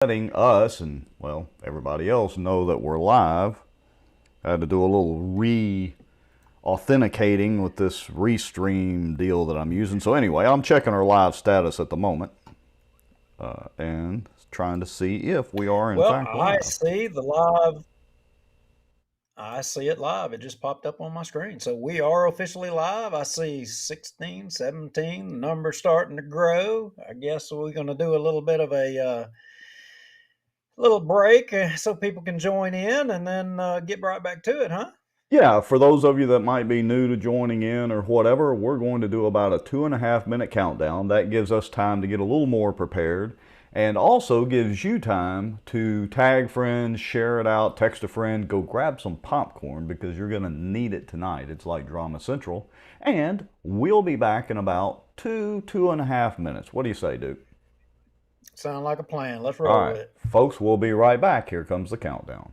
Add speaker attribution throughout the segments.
Speaker 1: letting us and, well, everybody else know that we're live. I had to do a little authenticating with this restream deal that I'm using. So anyway, I'm checking our live status at the moment and trying to see if we are in fact
Speaker 2: I
Speaker 1: live.
Speaker 2: see the live. I see it live. It just popped up on my screen. So we are officially live. I see 16, 17, the number starting to grow. I guess we're going to do a little bit of a little break so people can join in and then get right back to it, huh?
Speaker 1: Yeah, for those of you that might be new to joining in or whatever, we're going to do about a 2.5 minute countdown. That gives us time to get a little more prepared and also gives you time to tag friends, share it out, text a friend, go grab some popcorn because you're going to need it tonight. It's like Drama Central. And we'll be back in about 2.5 minutes. What do you say, Duke?
Speaker 2: Sound like a plan. Let's
Speaker 1: All
Speaker 2: roll
Speaker 1: right,
Speaker 2: with it.
Speaker 1: folks, we'll be right back. Here comes the countdown.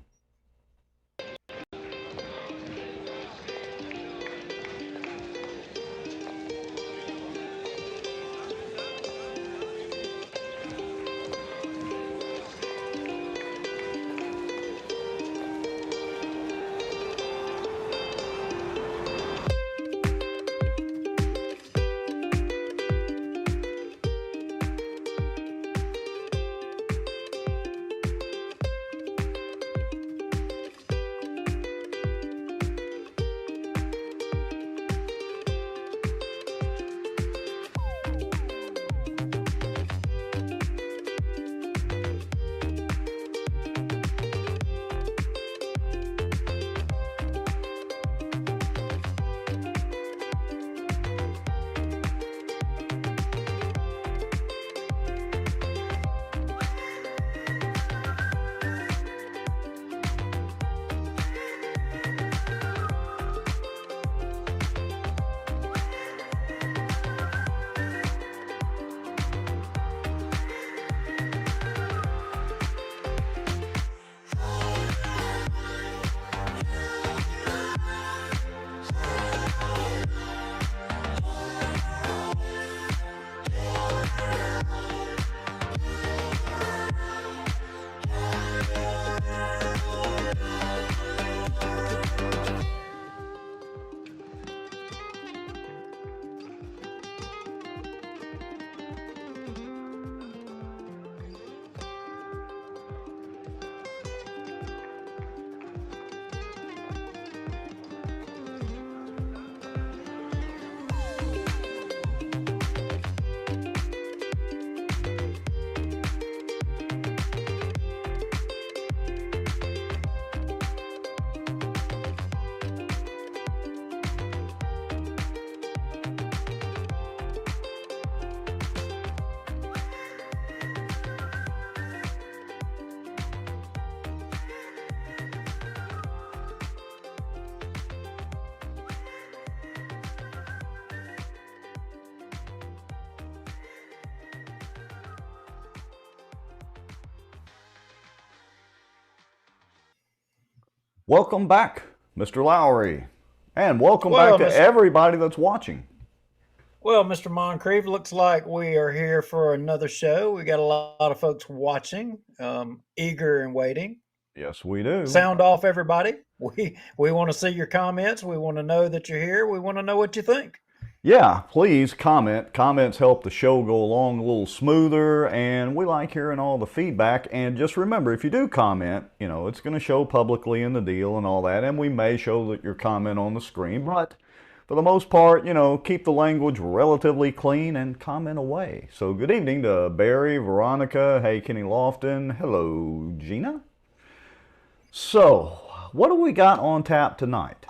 Speaker 1: Welcome back, Mr. Lowry, and welcome back
Speaker 2: Well,
Speaker 1: to
Speaker 2: Mr.
Speaker 1: everybody that's watching.
Speaker 2: Well, Mr. Moncrief, looks like we are here for another show. We got a lot of folks watching, eager and waiting.
Speaker 1: Yes, we do.
Speaker 2: Sound off, everybody. We want to see your comments. We want to know that you're here. We want to know what you think.
Speaker 1: Yeah, please comment. Comments help the show go along a little smoother, and we like hearing all the feedback. And just remember, if you do comment, it's going to show publicly in the deal and all that, and we may show your comment on the screen. But for the most part, keep the language relatively clean and comment away. So good evening to Barry, Veronica, hey, Kenny Lofton, hello, Gina. So, what do we got on tap tonight?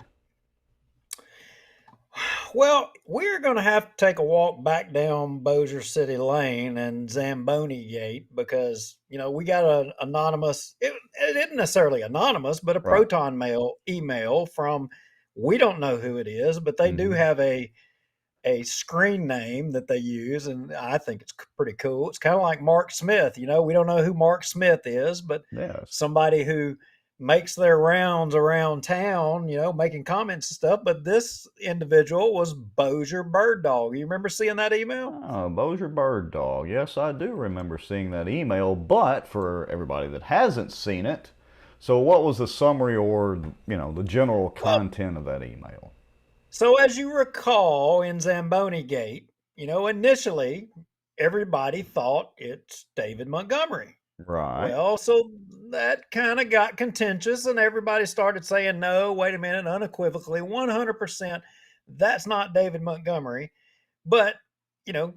Speaker 2: Well, we're going to have to take a walk back down Bossier City Lane and Zamboni Gate because, we got an anonymous, it isn't necessarily anonymous, but a
Speaker 1: Right.
Speaker 2: Proton mail email from, we don't know who it is, but they do have a screen name that they use, and I think it's pretty cool. It's kind of like Mark Smith. We don't know who Mark Smith is, but
Speaker 1: Yes.
Speaker 2: somebody who makes their rounds around town, making comments and stuff. But this individual was Bozier Bird Dog. You remember seeing that email?
Speaker 1: Oh, Bozier Bird Dog. Yes, I do remember seeing that email, but for everybody that hasn't seen it, so what was the summary or, the general
Speaker 2: Well,
Speaker 1: content of that email?
Speaker 2: so as you recall in Zamboni Gate, initially everybody thought it's David Montgomery.
Speaker 1: Right.
Speaker 2: Well, so that kind of got contentious, and everybody started saying, no, wait a minute, unequivocally, 100%, that's not David Montgomery. But,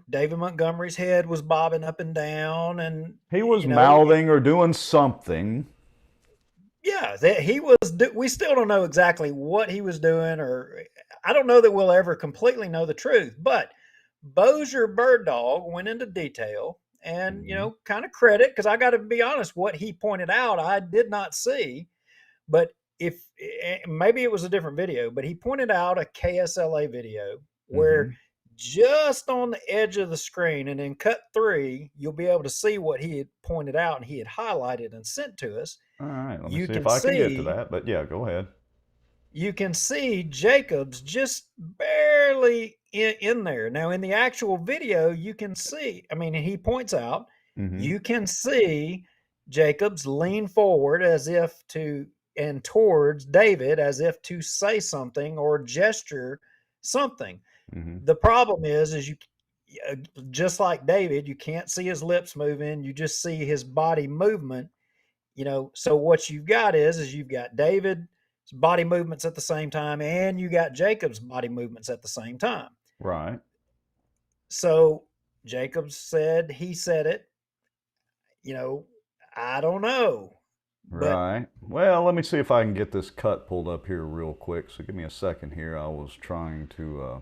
Speaker 2: David Montgomery's head was bobbing up and down, and,
Speaker 1: He was mouthing or doing something.
Speaker 2: yeah, he was, we still don't know exactly what he was doing, or I don't know that we'll ever completely know the truth, but Bozier Bird Dog went into detail and,
Speaker 1: Mm-hmm.
Speaker 2: kind of credit, because I got to be honest, what he pointed out, I did not see. But if maybe it was a different video, but he pointed out a KSLA video where
Speaker 1: Mm-hmm.
Speaker 2: just on the edge of the screen and in cut 3, you'll be able to see what he had pointed out and he had highlighted and sent to us.
Speaker 1: All right, let me
Speaker 2: You
Speaker 1: see if
Speaker 2: can
Speaker 1: I can get to
Speaker 2: see
Speaker 1: that, but yeah, go ahead.
Speaker 2: you can see Jacobs just barely in there. Now, in the actual video, you can see, I mean, he points out,
Speaker 1: Mm-hmm.
Speaker 2: you can see Jacobs lean forward as if to, and towards David as if to say something or gesture something.
Speaker 1: Mm-hmm.
Speaker 2: The problem is you, just like David, you can't see his lips moving, you just see his body movement. So what you've got is you've got David's body movements at the same time, and you got Jacob's body movements at the same time.
Speaker 1: Right.
Speaker 2: So Jacob said he said it. you know I don't know, but
Speaker 1: Right. Well, let me see if I can get this cut pulled up here real quick. So give me a second here. I was trying to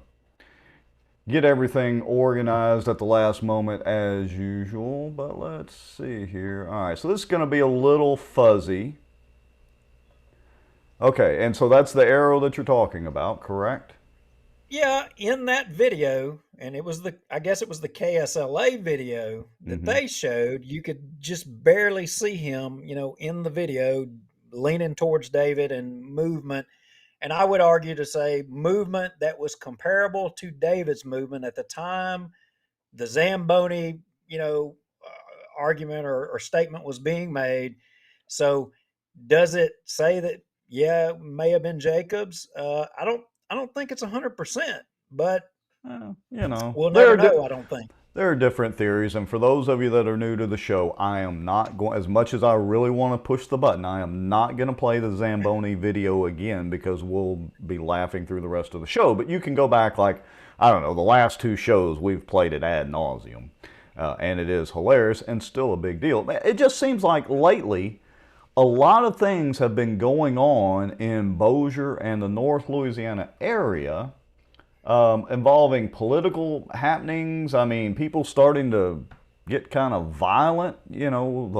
Speaker 1: get everything organized at the last moment as usual, but let's see here. All right, so this is going to be a little fuzzy. Okay, and so that's the arrow that you're talking about, correct?
Speaker 2: yeah, in that video, and I guess it was the KSLA video that
Speaker 1: Mm-hmm.
Speaker 2: they showed, you could just barely see him, in the video leaning towards David and movement. And I would argue to say movement that was comparable to David's movement at the time the Zamboni, argument or statement was being made. So, does it say that? Yeah, it may have been Jacobs. I don't think it's 100%, but
Speaker 1: You know,
Speaker 2: we'll never know. I don't think.
Speaker 1: there are different theories, and for those of you that are new to the show, I am not going, as much as I really want to push the button, I am not going to play the Zamboni video again because we'll be laughing through the rest of the show. But you can go back, like, I don't know, the last 2 shows we've played it ad nauseum. And it is hilarious and still a big deal. It just seems like lately, a lot of things have been going on in Bossier and the North Louisiana area involving political happenings. I mean, people starting to get kind of violent. The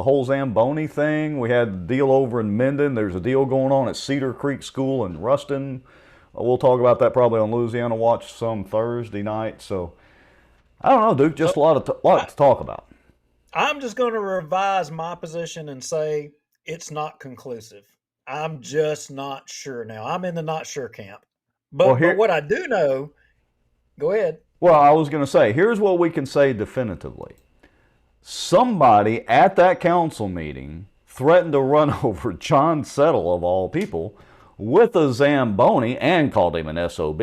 Speaker 1: whole Zamboni thing. We had the deal over in Minden. There's a deal going on at Cedar Creek School in Ruston. We'll talk about that probably on Louisiana Watch some Thursday night. So I don't know, Duke.
Speaker 2: So,
Speaker 1: Just a lot
Speaker 2: I,
Speaker 1: to talk about.
Speaker 2: I'm just going to revise my position and say it's not conclusive. I'm just not sure now. I'm in the not sure camp.
Speaker 1: Well,
Speaker 2: But what I do know, go ahead.
Speaker 1: I was going to say, here's what we can say definitively. Somebody at that council meeting threatened to run over John Settle, of all people, with a Zamboni and called him an SOB,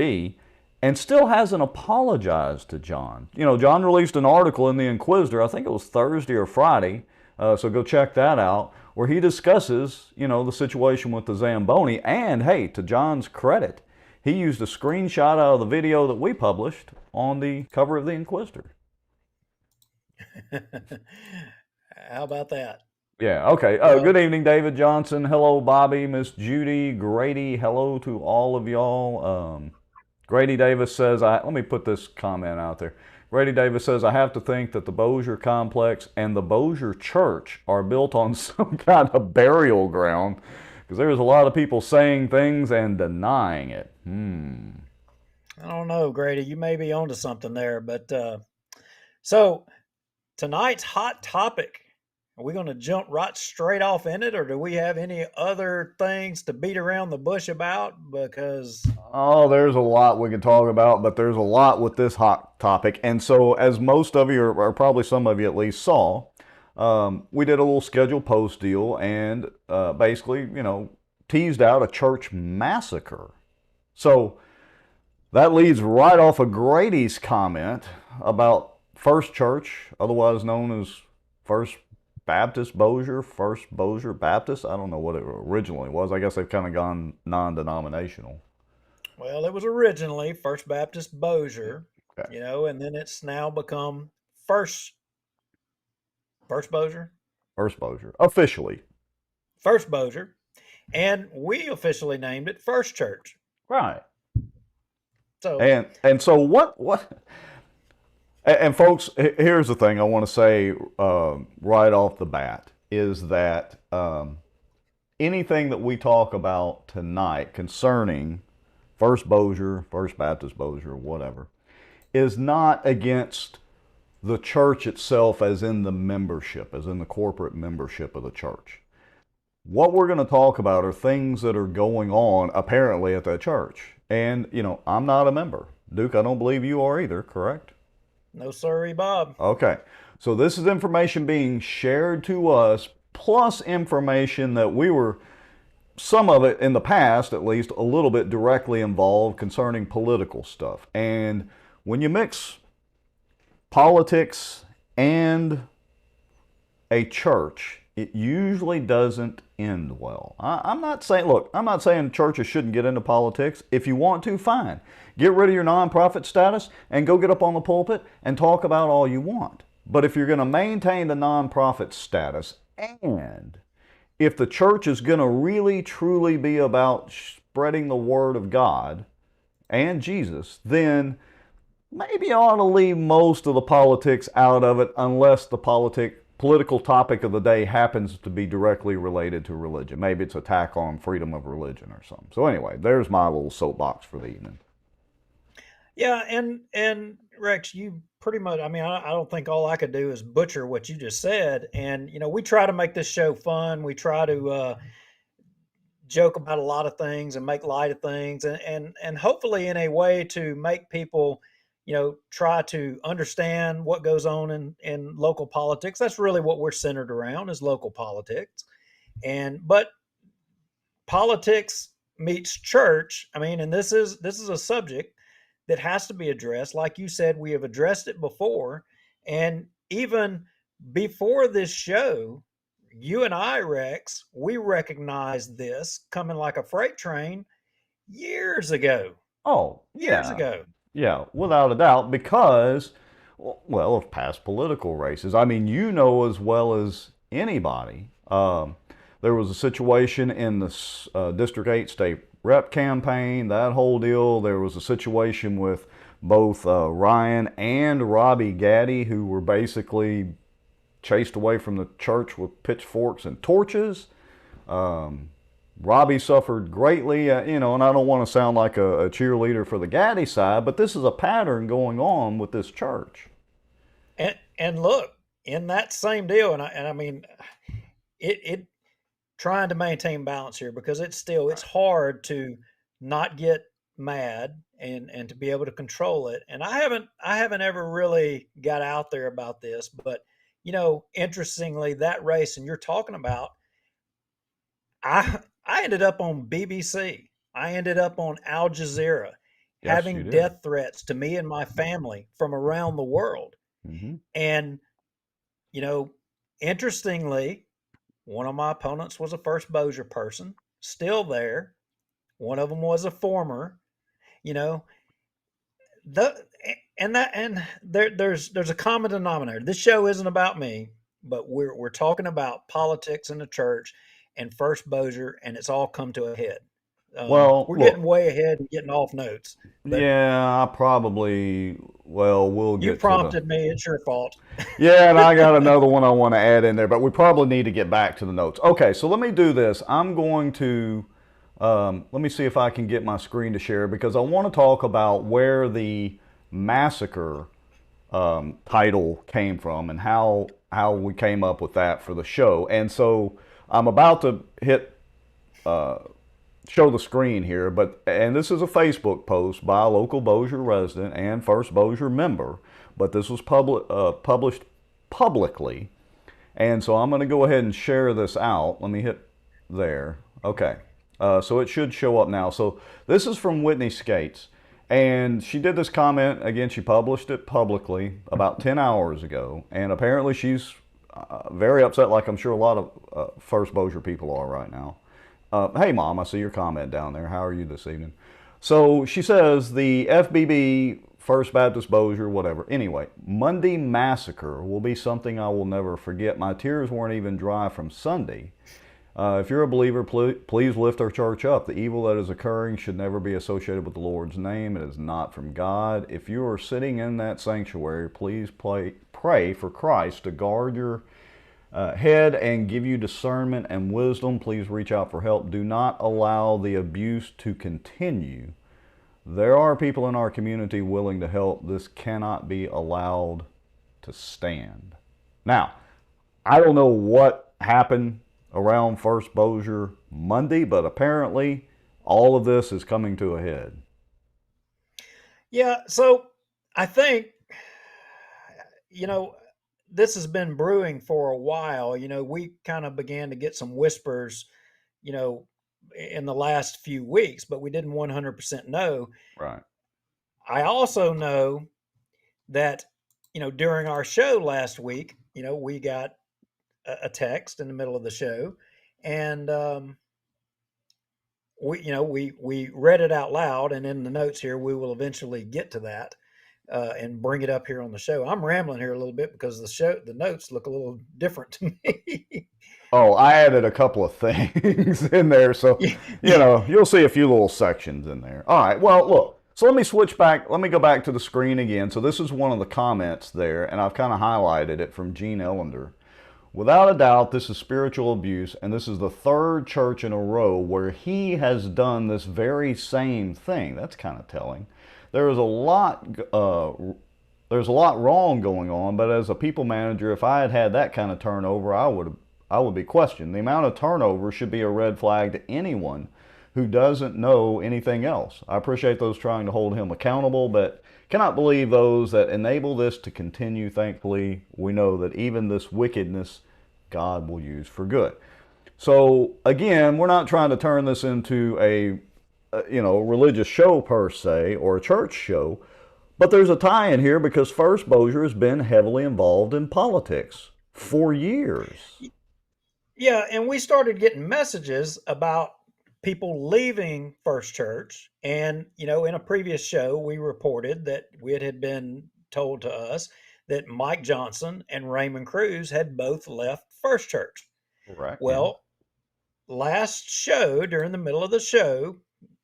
Speaker 1: and still hasn't apologized to John. John released an article in the Inquisitor, I think it was Thursday or Friday, so go check that out, where he discusses, the situation with the Zamboni. And hey, to John's credit, he used a screenshot out of the video that we published on the cover of the Inquisitor.
Speaker 2: How about that?
Speaker 1: Yeah, okay. Good
Speaker 2: Well,
Speaker 1: evening, David Johnson. Hello, Bobby, Miss Judy, Grady. Hello to all of y'all. Grady Davis says, let me put this comment out there. Grady Davis says, I have to think that the Bossier complex and the Bossier church are built on some kind of burial ground because there's a lot of people saying things and denying it.
Speaker 2: I don't know, Grady. You may be onto something there, but so tonight's hot topic. Are we going to jump right straight off in it, or do we have any other things to beat around the bush about? Because
Speaker 1: Oh, there's a lot we could talk about, but there's a lot with this hot topic. And so, as most of you, or probably some of you at least, saw, we did a little scheduled post deal and basically, teased out a church massacre. So, that leads right off of Grady's comment about First Church, otherwise known as First Baptist Bossier, First Bossier Baptist. I don't know what it originally was. I guess they've kind of gone non-denominational.
Speaker 2: well, it was originally First Baptist Bossier,
Speaker 1: Okay.
Speaker 2: and then it's now become First First Bossier,
Speaker 1: First Bossier, officially.
Speaker 2: First Bossier, and we officially named it First Church.
Speaker 1: Right.
Speaker 2: So,
Speaker 1: And so what and folks, here's the thing I want to say right off the bat is that anything that we talk about tonight concerning First Bossier, First Baptist Bossier, whatever, is not against the church itself as in the membership, as in the corporate membership of the church. What we're going to talk about are things that are going on apparently at that church. And, I'm not a member. Duke, I don't believe you are either, correct?
Speaker 2: no sorry, Bob.
Speaker 1: Okay. So this is information being shared to us, plus information that we were, some of it in the past at least, a little bit directly involved concerning political stuff. And when you mix politics and a church, it usually doesn't end well. I'm not saying churches shouldn't get into politics. If you want to, fine. Get rid of your nonprofit status and go get up on the pulpit and talk about all you want. But if you're going to maintain the nonprofit status, and if the church is going to really truly be about spreading the word of God and Jesus, then maybe you ought to leave most of the politics out of it unless the political topic of the day happens to be directly related to religion. Maybe it's attack on freedom of religion or something. So anyway, there's my little soapbox for the evening.
Speaker 2: Yeah, and Rex, you pretty much. I mean, I don't think all I could do is butcher what you just said. And we try to make this show fun. We try to joke about a lot of things and make light of things, and hopefully in a way to make people, try to understand what goes on in local politics. That's really what we're centered around, is local politics. But politics meets church. I mean, and this is a subject that has to be addressed. Like you said, we have addressed it before. And even before this show, you and I, Rex, we recognized this coming like a freight train years ago.
Speaker 1: Oh,
Speaker 2: Years
Speaker 1: yeah.
Speaker 2: ago.
Speaker 1: Yeah, without a doubt, because, well, of past political races. I mean, as well as anybody. There was a situation in the District 8 state rep campaign, that whole deal. There was a situation with both Ryan and Robbie Gaddy, who were basically chased away from the church with pitchforks and torches. Robbie suffered greatly, and I don't want to sound like a cheerleader for the Gaddy side, but this is a pattern going on with this church.
Speaker 2: And look, in that same deal, and I mean, it trying to maintain balance here, because it's hard to not get mad and to be able to control it. And I haven't ever really got out there about this, but interestingly, that race and you're talking about, I ended up on BBC. I ended up on Al Jazeera,
Speaker 1: Yes, you
Speaker 2: having
Speaker 1: did.
Speaker 2: death threats to me and my family from around the world.
Speaker 1: Mm-hmm.
Speaker 2: And interestingly, one of my opponents was a First Bossier person, still there. One of them was a former. You know, the and there's a common denominator. This show isn't about me, but we're talking about politics in the church and First Bossier, and it's all come to a head.
Speaker 1: Well,
Speaker 2: We're getting
Speaker 1: look,
Speaker 2: way ahead and getting off notes, but
Speaker 1: yeah, I probably, well, we'll
Speaker 2: you
Speaker 1: get to the,
Speaker 2: prompted me. It's your fault.
Speaker 1: yeah, and I got another one I want to add in there, but we probably need to get back to the notes. Okay, so let me do this. I'm going to, let me see if I can get my screen to share, because I want to talk about where the Massacre title came from and how how we came up with that for the show. And so I'm about to hit show the screen here, and this is a Facebook post by a local Bossier resident and First Bossier member, but this was published publicly, and so I'm going to go ahead and share this out. Let me hit there. Okay, so it should show up now. So this is from Whitney Skates, and she did this comment again. She published it publicly about 10 hours ago, and apparently she's very upset, like I'm sure a lot of First Bossier people are right now. Hey, Mom, I see your comment down there. How are you this evening? So she says the FBB, First Baptist Bossier, whatever. Anyway, Monday Massacre will be something I will never forget. My tears weren't even dry from Sunday. If you're a believer, please lift our church up. The evil that is occurring should never be associated with the Lord's name. It is not from God. If you are sitting in that sanctuary, please pray for Christ to guard your head and give you discernment and wisdom. Please reach out for help. Do not allow the abuse to continue. There are people in our community willing to help. This cannot be allowed to stand. Now, I don't know what happened around First Bossier Monday, but apparently all of this is coming to a head.
Speaker 2: Yeah, so I think, this has been brewing for a while. We kind of began to get some whispers, in the last few weeks, but we didn't 100% know.
Speaker 1: Right.
Speaker 2: I also know that, during our show last week, we got a text in the middle of the show, and we read it out loud, and in the notes here, we will eventually get to that. And bring it up here on the show. I'm rambling here a little bit because the notes look a little different to me.
Speaker 1: Oh, I added a couple of things in there, so you'll see a few little sections in there. All right, well, look, so let me switch back. Let me go back to the screen again. So this is one of the comments there, and I've kind of highlighted it from Gene Ellender. Without a doubt, this is spiritual abuse, and this is the third church in a row where he has done this very same thing. That's kind of telling. There's a lot wrong going on, but as a people manager, if I had had that kind of turnover, I would be questioned. The amount of turnover should be a red flag to anyone who doesn't know anything else. I appreciate those trying to hold him accountable, but cannot believe those that enable this to continue. Thankfully, we know that even this wickedness, God will use for good. So again, we're not trying to turn this into a religious show per se, or a church show, but there's a tie in here because First Bossier has been heavily involved in politics for years.
Speaker 2: Yeah, and we started getting messages about people leaving First Church, and in a previous show, we reported that it had been told to us that Mike Johnson and Raymond Cruz had both left First Church.
Speaker 1: Correct.
Speaker 2: Well, last show, during the middle of the show,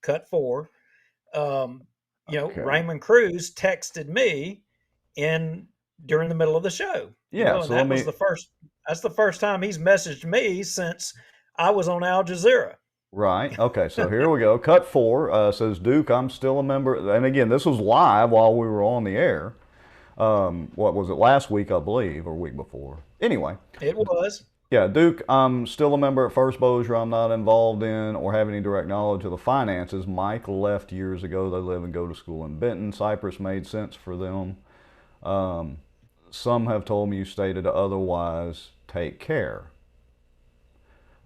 Speaker 2: cut 4, Raymond Cruz texted me during the middle of the show.
Speaker 1: Yeah,
Speaker 2: so that's the first time he's messaged me since I was on Al Jazeera.
Speaker 1: Right. Okay, so here we go. Cut 4 says, Duke, I'm still a member. And again, this was live while we were on the air. What was it, last week, I believe, or week before? Anyway.
Speaker 2: It was.
Speaker 1: Yeah, Duke, I'm still a member at First Bossier. I'm not involved in or have any direct knowledge of the finances. Mike left years ago. They live and go to school in Benton. Cypress made sense for them. Some have told me you stated otherwise. Take care.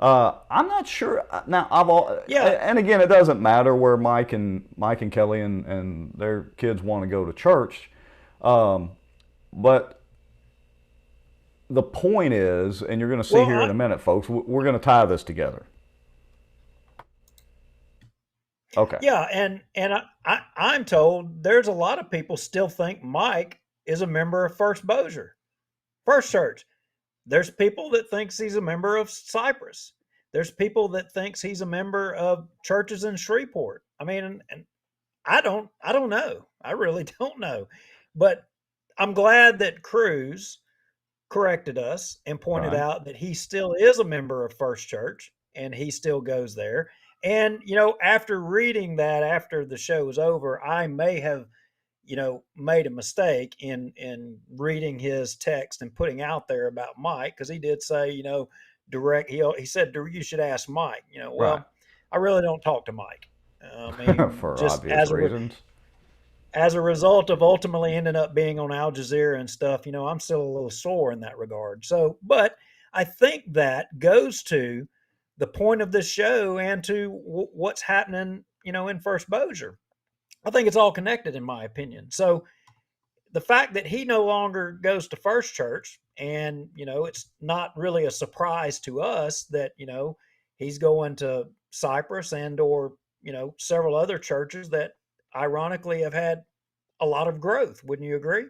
Speaker 1: I'm not sure. Now, and again, it doesn't matter where Mike and Kelly and their kids want to go to church. But the point is, and you're going to see here in a minute, folks, we're going to tie this together. Okay.
Speaker 2: Yeah, and I'm told there's a lot of people still think Mike is a member of First Bossier, First Church. There's people that thinks he's a member of Cypress. There's people that thinks he's a member of churches in Shreveport. I mean, and I don't know. I really don't know. But I'm glad that Cruz corrected us and pointed out that he still is a member of First Church and he still goes there. And, after reading that after the show was over, I may have, made a mistake in reading his text and putting out there about Mike, because he did say, direct. He said you should ask Mike.
Speaker 1: Right.
Speaker 2: Well, I really don't talk to Mike. I mean,
Speaker 1: For
Speaker 2: just
Speaker 1: obvious reasons.
Speaker 2: as a result of ultimately ending up being on Al Jazeera and stuff, I'm still a little sore in that regard. So, but I think that goes to the point of this show and to what's happening, in First Bossier. I think it's all connected, in my opinion. So the fact that he no longer goes to First Church, and it's not really a surprise to us that he's going to Cyprus and or several other churches that ironically have had a lot of growth. Wouldn't you agree?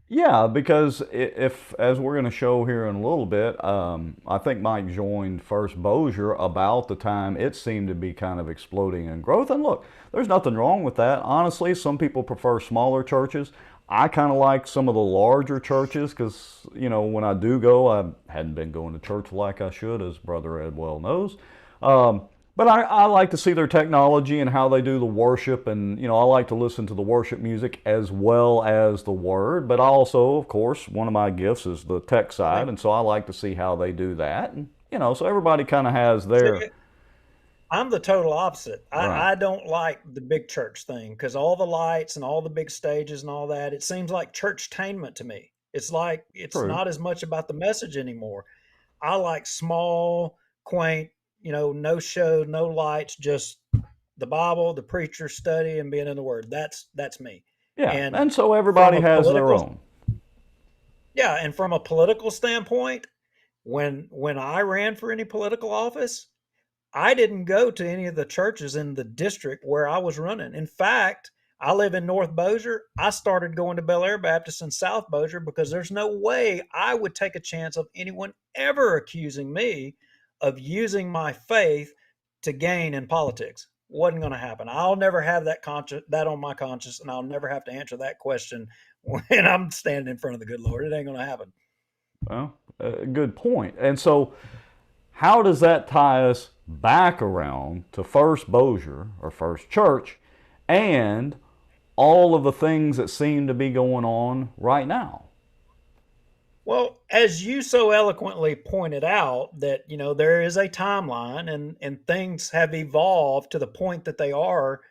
Speaker 1: Yeah, because if, as we're going to show here in a little bit, I think Mike joined First Bossier about the time it seemed to be kind of exploding in growth. And look, there's nothing wrong with that. Honestly, some people prefer smaller churches. I kind of like some of the larger churches because, when I do go, I hadn't been going to church like I should, as Brother Ed well knows. But I like to see their technology and how they do the worship, and I like to listen to the worship music as well as the word. But also, of course, one of my gifts is the tech side, and so I like to see how they do that. And so everybody kind of has their
Speaker 2: I'm the total opposite.
Speaker 1: right.
Speaker 2: I don't like the big church thing because all the lights and all the big stages and all that, it seems like churchtainment to me. It's like it's
Speaker 1: True.
Speaker 2: not as much about the message anymore. I like small, quaint, no show, no lights, just the Bible, the preacher study, and being in the Word. That's me.
Speaker 1: Yeah,
Speaker 2: And
Speaker 1: and so
Speaker 2: from
Speaker 1: everybody
Speaker 2: a
Speaker 1: has their
Speaker 2: political,
Speaker 1: own.
Speaker 2: yeah, and from a political standpoint, when I ran for any political office, I didn't go to any of the churches in the district where I was running. In fact, I live in North Bossier. I started going to Bel Air Baptist in South Bossier because there's no way I would take a chance of anyone ever accusing me of using my faith to gain in politics. Wasn't going to happen. I'll never have that on my conscience, and I'll never have to answer that question when I'm standing in front of the good Lord. It ain't going to happen.
Speaker 1: Well, good point. And so, how does that tie us back around to First Bossier or First Church and all of the things that seem to be going on right now?
Speaker 2: Well, as you so eloquently pointed out, that there is a timeline, and things have evolved to the point that they are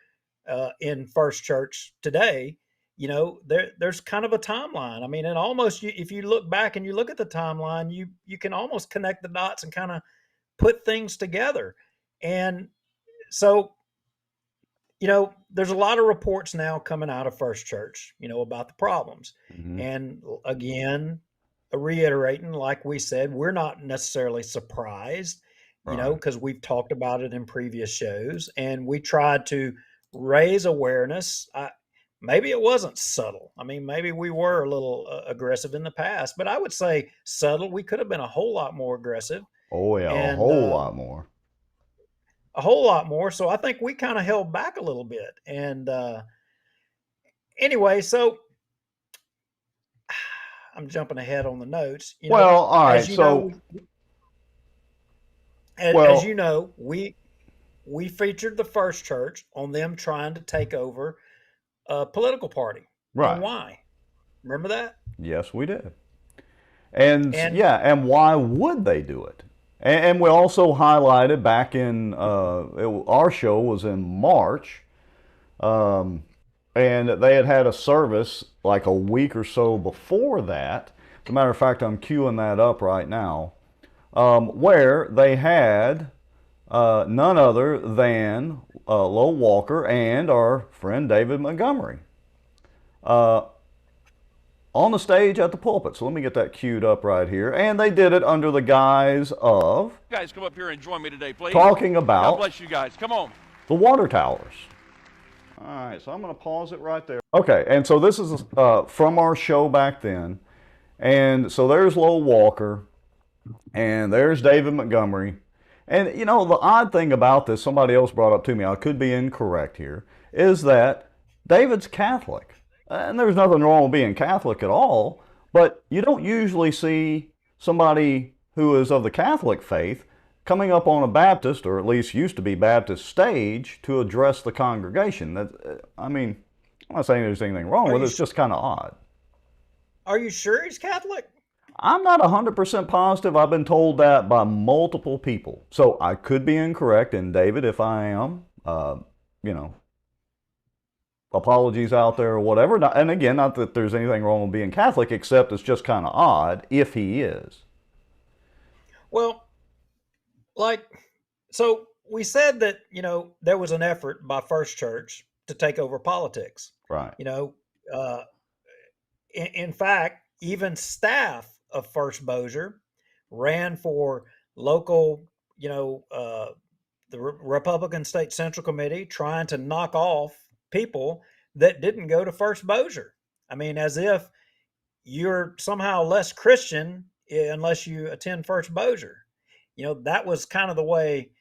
Speaker 2: in First Church today. There's kind of a timeline. I mean, and almost if you look back and you look at the timeline, you can almost connect the dots and kind of put things together. And so, there's a lot of reports now coming out of First Church, about the problems.
Speaker 1: Mm-hmm.
Speaker 2: And again, reiterating, like we said, we're not necessarily surprised,
Speaker 1: Right.
Speaker 2: because we've talked about it in previous shows and we tried to raise awareness. Maybe it wasn't subtle. I mean, maybe we were a little aggressive in the past, but I would say subtle. We could have been a whole lot more aggressive,
Speaker 1: Oh, yeah, a
Speaker 2: and
Speaker 1: whole lot more.
Speaker 2: a whole lot more. So I think we kind of held back a little bit. And anyway, so I'm jumping ahead on the notes.
Speaker 1: Well, all right.
Speaker 2: As you know,
Speaker 1: So,
Speaker 2: as
Speaker 1: well,
Speaker 2: you know, we featured the First Church on them trying to take over a political party. And
Speaker 1: right.
Speaker 2: why? Remember that?
Speaker 1: Yes, we did. And
Speaker 2: And
Speaker 1: yeah, and why would they do it? And we also highlighted back in our show was in March, um, and they had a service like a week or so before that. As a matter of fact, I'm queuing that up right now, where they had none other than Lowell Walker and our friend David Montgomery uh, on the stage at the pulpit. So let me get that queued up right here. And they did it under the guise of
Speaker 3: You guys come up here and join me today, please.
Speaker 1: talking
Speaker 3: God
Speaker 1: about
Speaker 3: bless you guys. Come on.
Speaker 1: the water towers. All right, so I'm going to pause it right there. Okay, and so this is from our show back then. And so there's Lowell Walker, and there's David Montgomery. And the odd thing about this, somebody else brought up to me, I could be incorrect here, is that David's Catholic. And there's nothing wrong with being Catholic at all, but you don't usually see somebody who is of the Catholic faith coming up on a Baptist, or at least used to be Baptist, stage to address the congregation. I mean, I'm not saying there's anything wrong with it. It's just kind of odd.
Speaker 2: Are you sure he's Catholic?
Speaker 1: I'm not 100% positive. I've been told that by multiple people. So I could be incorrect. And David, if I am, you know, apologies out there or whatever. And again, not that there's anything wrong with being Catholic, except it's just kind of odd if he is.
Speaker 2: Well, so we said that, there was an effort by First Church to take over politics.
Speaker 1: Right.
Speaker 2: In fact, even staff of First Bossier ran for local, the Republican State Central Committee, trying to knock off people that didn't go to First Bossier. I mean, as if you're somehow less Christian unless you attend First Bossier. That was kind of the way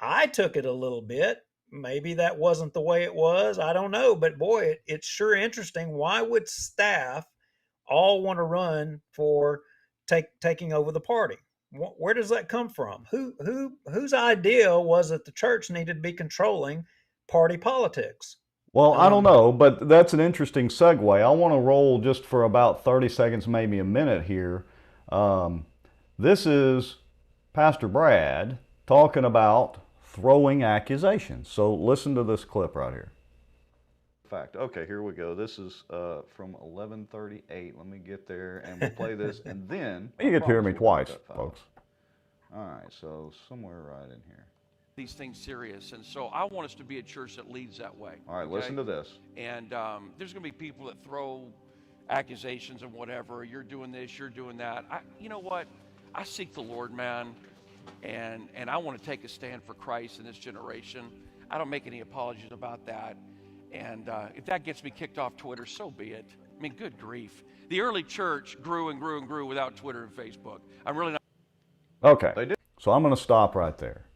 Speaker 2: I took it a little bit. Maybe that wasn't the way it was. I don't know. But boy, it's sure interesting. Why would staff all want to run for taking over the party? Where does that come from? Whose idea was that the church needed to be controlling party politics?
Speaker 1: Well, I don't know, but that's an interesting segue. I want to roll just for about 30 seconds, maybe a minute here. This is Pastor Brad talking about throwing accusations. So listen to this clip right here. Fact. Okay, here we go. This is from 11:38. Let me get there and we'll play this, and then you get to hear me twice, folks. All right, so somewhere right in here.
Speaker 3: These things serious, and so I want us to be a church that leads that way.
Speaker 1: All right, listen to this.
Speaker 3: And there's going to be people that throw accusations and whatever. You're doing this, you're doing that. You know what? I seek the Lord, man, and I want to take a stand for Christ in this generation. I don't make any apologies about that. And if that gets me kicked off Twitter, so be it. I mean, good grief. The early church grew and grew and grew without Twitter and Facebook. I'm really not.
Speaker 1: Okay, so I'm going to stop right there.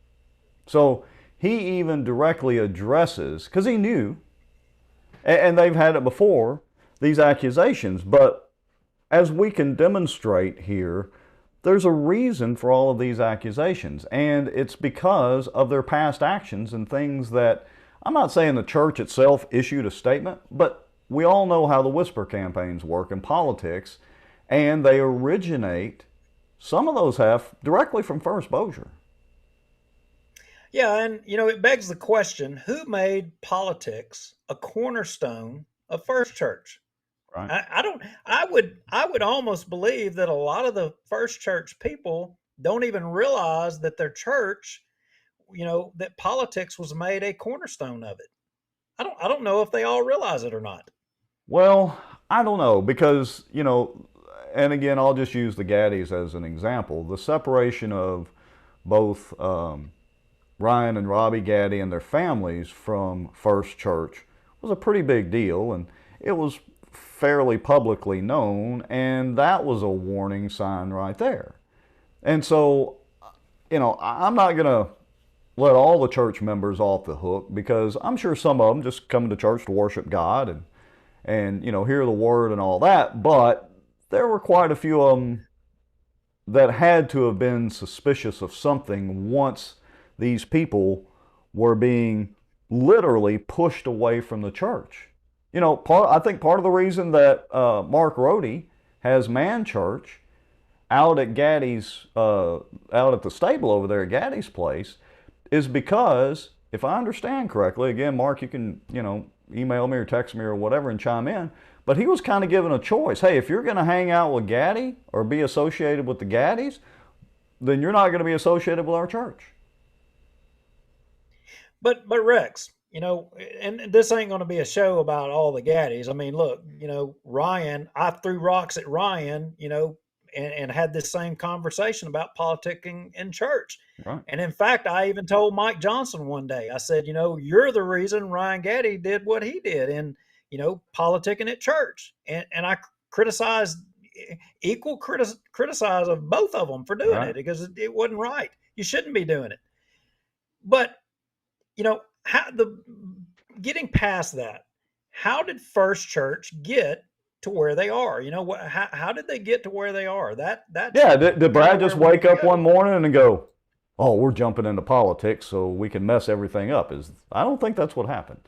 Speaker 1: So he even directly addresses, because he knew, and they've had it before, these accusations. But as we can demonstrate here, there's a reason for all of these accusations. And it's because of their past actions and things that, I'm not saying the church itself issued a statement, but we all know how the whisper campaigns work in politics, and they originate, some of those have, directly from First Bossier.
Speaker 2: Yeah, and it begs the question, who made politics a cornerstone of First Church?
Speaker 1: Right.
Speaker 2: I would almost believe that a lot of the First Church people don't even realize that their church, that politics was made a cornerstone of it. I don't know if they all realize it or not.
Speaker 1: Well, I don't know, because, and again, I'll just use the Gaddies as an example. The separation of both Ryan and Robbie Gaddy and their families from First Church was a pretty big deal, and it was fairly publicly known, and that was a warning sign right there. And so, I'm not going to let all the church members off the hook, because I'm sure some of them just come to church to worship God and hear the word and all that, but there were quite a few of them that had to have been suspicious of something once these people were being literally pushed away from the church. I think part of the reason that Mark Rohde has Man Church out at Gaddy's, out at the stable over there at Gaddy's place, is because, if I understand correctly, again, Mark, you can, email me or text me or whatever and chime in, but he was kind of given a choice. Hey, if you're going to hang out with Gaddy or be associated with the Gaddys, then you're not going to be associated with our church.
Speaker 2: But Rex, and this ain't going to be a show about all the Gaddys. I mean, look, Ryan, I threw rocks at Ryan, and had this same conversation about politicking in church.
Speaker 1: Right.
Speaker 2: And in fact, I even told Mike Johnson one day, I said, you're the reason Ryan Gaddy did what he did in, politicking at church. And I criticized, criticize of both of them for doing it, because it wasn't right. You shouldn't be doing it. But, getting past that, how did First Church get to where they are? How did they get to where they are?
Speaker 1: Did Brad just wake up one morning and go, oh, we're jumping into politics so we can mess everything up? I don't think that's what happened.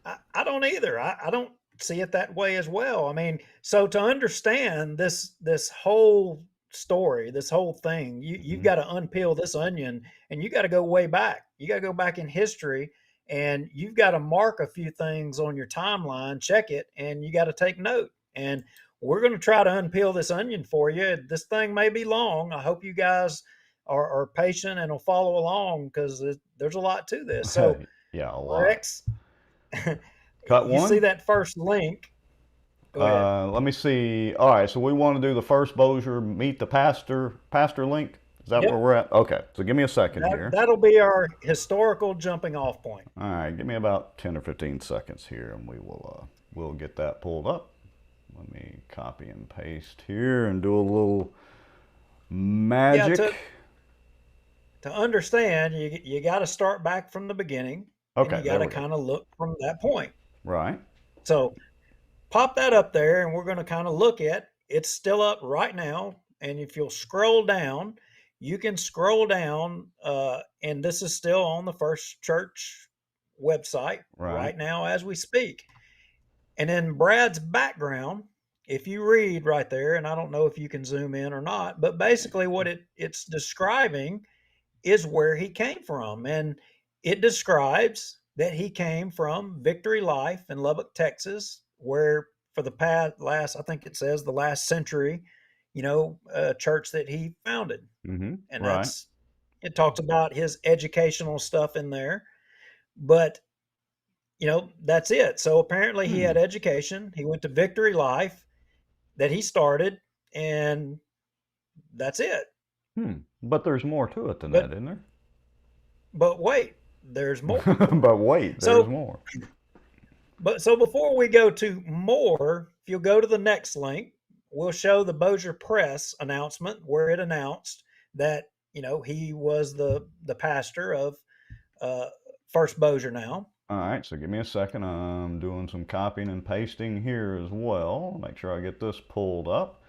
Speaker 2: I don't either. I don't see it that way as well. I mean, so to understand this whole story, this whole thing, you've
Speaker 1: Hmm.
Speaker 2: got to unpeel this onion, and you got to go way back. You got to go back in history, and you've got to mark a few things on your timeline, check it, and you got to take note. And we're going to try to unpeel this onion for you. This thing may be long. I hope you guys are patient and will follow along, because there's a lot to this. So,
Speaker 1: Yeah, a lot.
Speaker 2: Rex,
Speaker 1: Cut
Speaker 2: you see
Speaker 1: one.
Speaker 2: that first link. Go ahead.
Speaker 1: Let me see. All right, so we want to do the First Bossier meet the pastor link. Is that where
Speaker 2: Yep.
Speaker 1: we're at? Okay, so give me a second here.
Speaker 2: That'll be our historical jumping off point.
Speaker 1: All right, give me about 10 or 15 seconds here, and we'll get that pulled up. Let me copy and paste here and do a little
Speaker 2: Yeah,
Speaker 1: magic.
Speaker 2: to understand, you got to start back from the beginning, and
Speaker 1: Okay,
Speaker 2: you got
Speaker 1: there
Speaker 2: to
Speaker 1: we go.
Speaker 2: kind of look from that point.
Speaker 1: Right.
Speaker 2: So pop that up there, and we're going to kind of look at it's still up right now. And if you'll scroll down, you can scroll down, and this is still on the First Church website
Speaker 1: Right.
Speaker 2: right now as we speak. And in Brad's background, if you read right there, and I don't know if you can zoom in or not, but basically what it's describing is where he came from. And it describes that he came from Victory Life in Lubbock, Texas, where for the I think it says the last century, church that he founded.
Speaker 1: Mm-hmm.
Speaker 2: And
Speaker 1: Right.
Speaker 2: it talks about his educational stuff in there. But that's it. So apparently he
Speaker 1: Hmm.
Speaker 2: had education. He went to Victory Life that he started, and that's it.
Speaker 1: Hmm. But there's more to it than that,
Speaker 2: But
Speaker 1: isn't there?
Speaker 2: but wait, there's more.
Speaker 1: But wait, there's
Speaker 2: So
Speaker 1: more.
Speaker 2: so before we go to more, if you'll go to the next link, we'll show the Bossier Press announcement where it announced that he was the pastor of uh, First Bossier now.
Speaker 1: All right, so give me a second. I'm doing some copying and pasting here as well. Make sure I get this pulled up.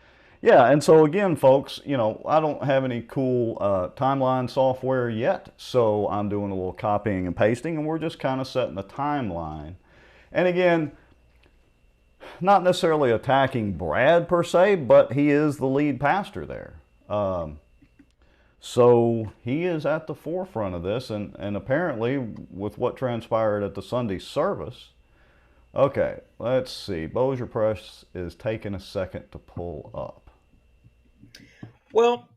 Speaker 1: Yeah, and so again, folks, I don't have any cool timeline software yet, so I'm doing a little copying and pasting, and we're just kind of setting the timeline. And again, not necessarily attacking Brad per se, but he is the lead pastor there. So he is at the forefront of this, and apparently with what transpired at the Sunday service. Okay, let's see. Bossier Press is taking a second to pull up.
Speaker 2: Well,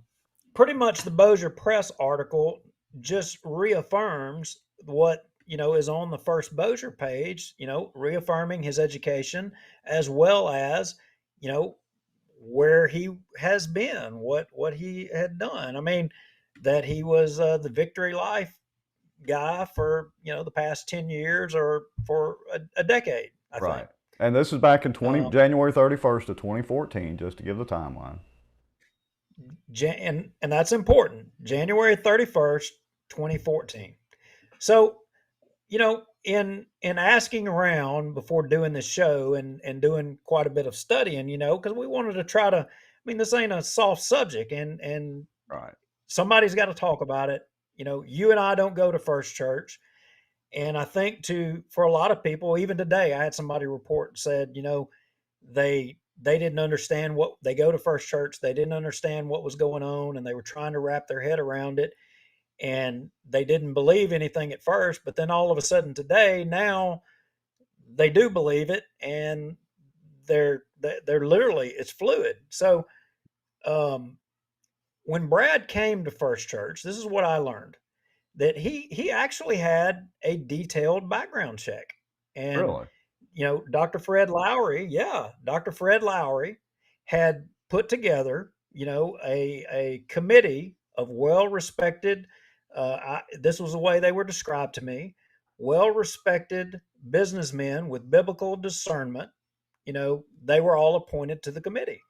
Speaker 2: pretty much the Bossier Press article just reaffirms what is on the First Bossier page. Reaffirming his education, as well as where he has been, what he had done. I mean, that he was the Victory Life guy for the past 10 years, or for a decade, I think.
Speaker 1: Right. And this is back in
Speaker 2: Um,
Speaker 1: January 31st of 2014, just to give the timeline.
Speaker 2: and that's important. January 31st, 2014. So, in asking around before doing this show, and doing quite a bit of studying, because we wanted to try to, I mean, this ain't a soft subject, and
Speaker 1: Right.
Speaker 2: somebody's got to talk about it. You and I don't go to First Church. And I think for a lot of people, even today, I had somebody report and said, they didn't understand what they go to First Church. They didn't understand what was going on, and they were trying to wrap their head around it. And they didn't believe anything at first, but then all of a sudden today, now they do believe it, and they're literally, it's fluid. So um, when Brad came to First Church, this is what I learned, that he actually had a detailed background check. And
Speaker 1: Really?
Speaker 2: Dr. Fred Lowry, yeah, Dr. Fred Lowry had put together, a committee of well-respected, this was the way they were described to me, well-respected businessmen with biblical discernment. They were all appointed to the committee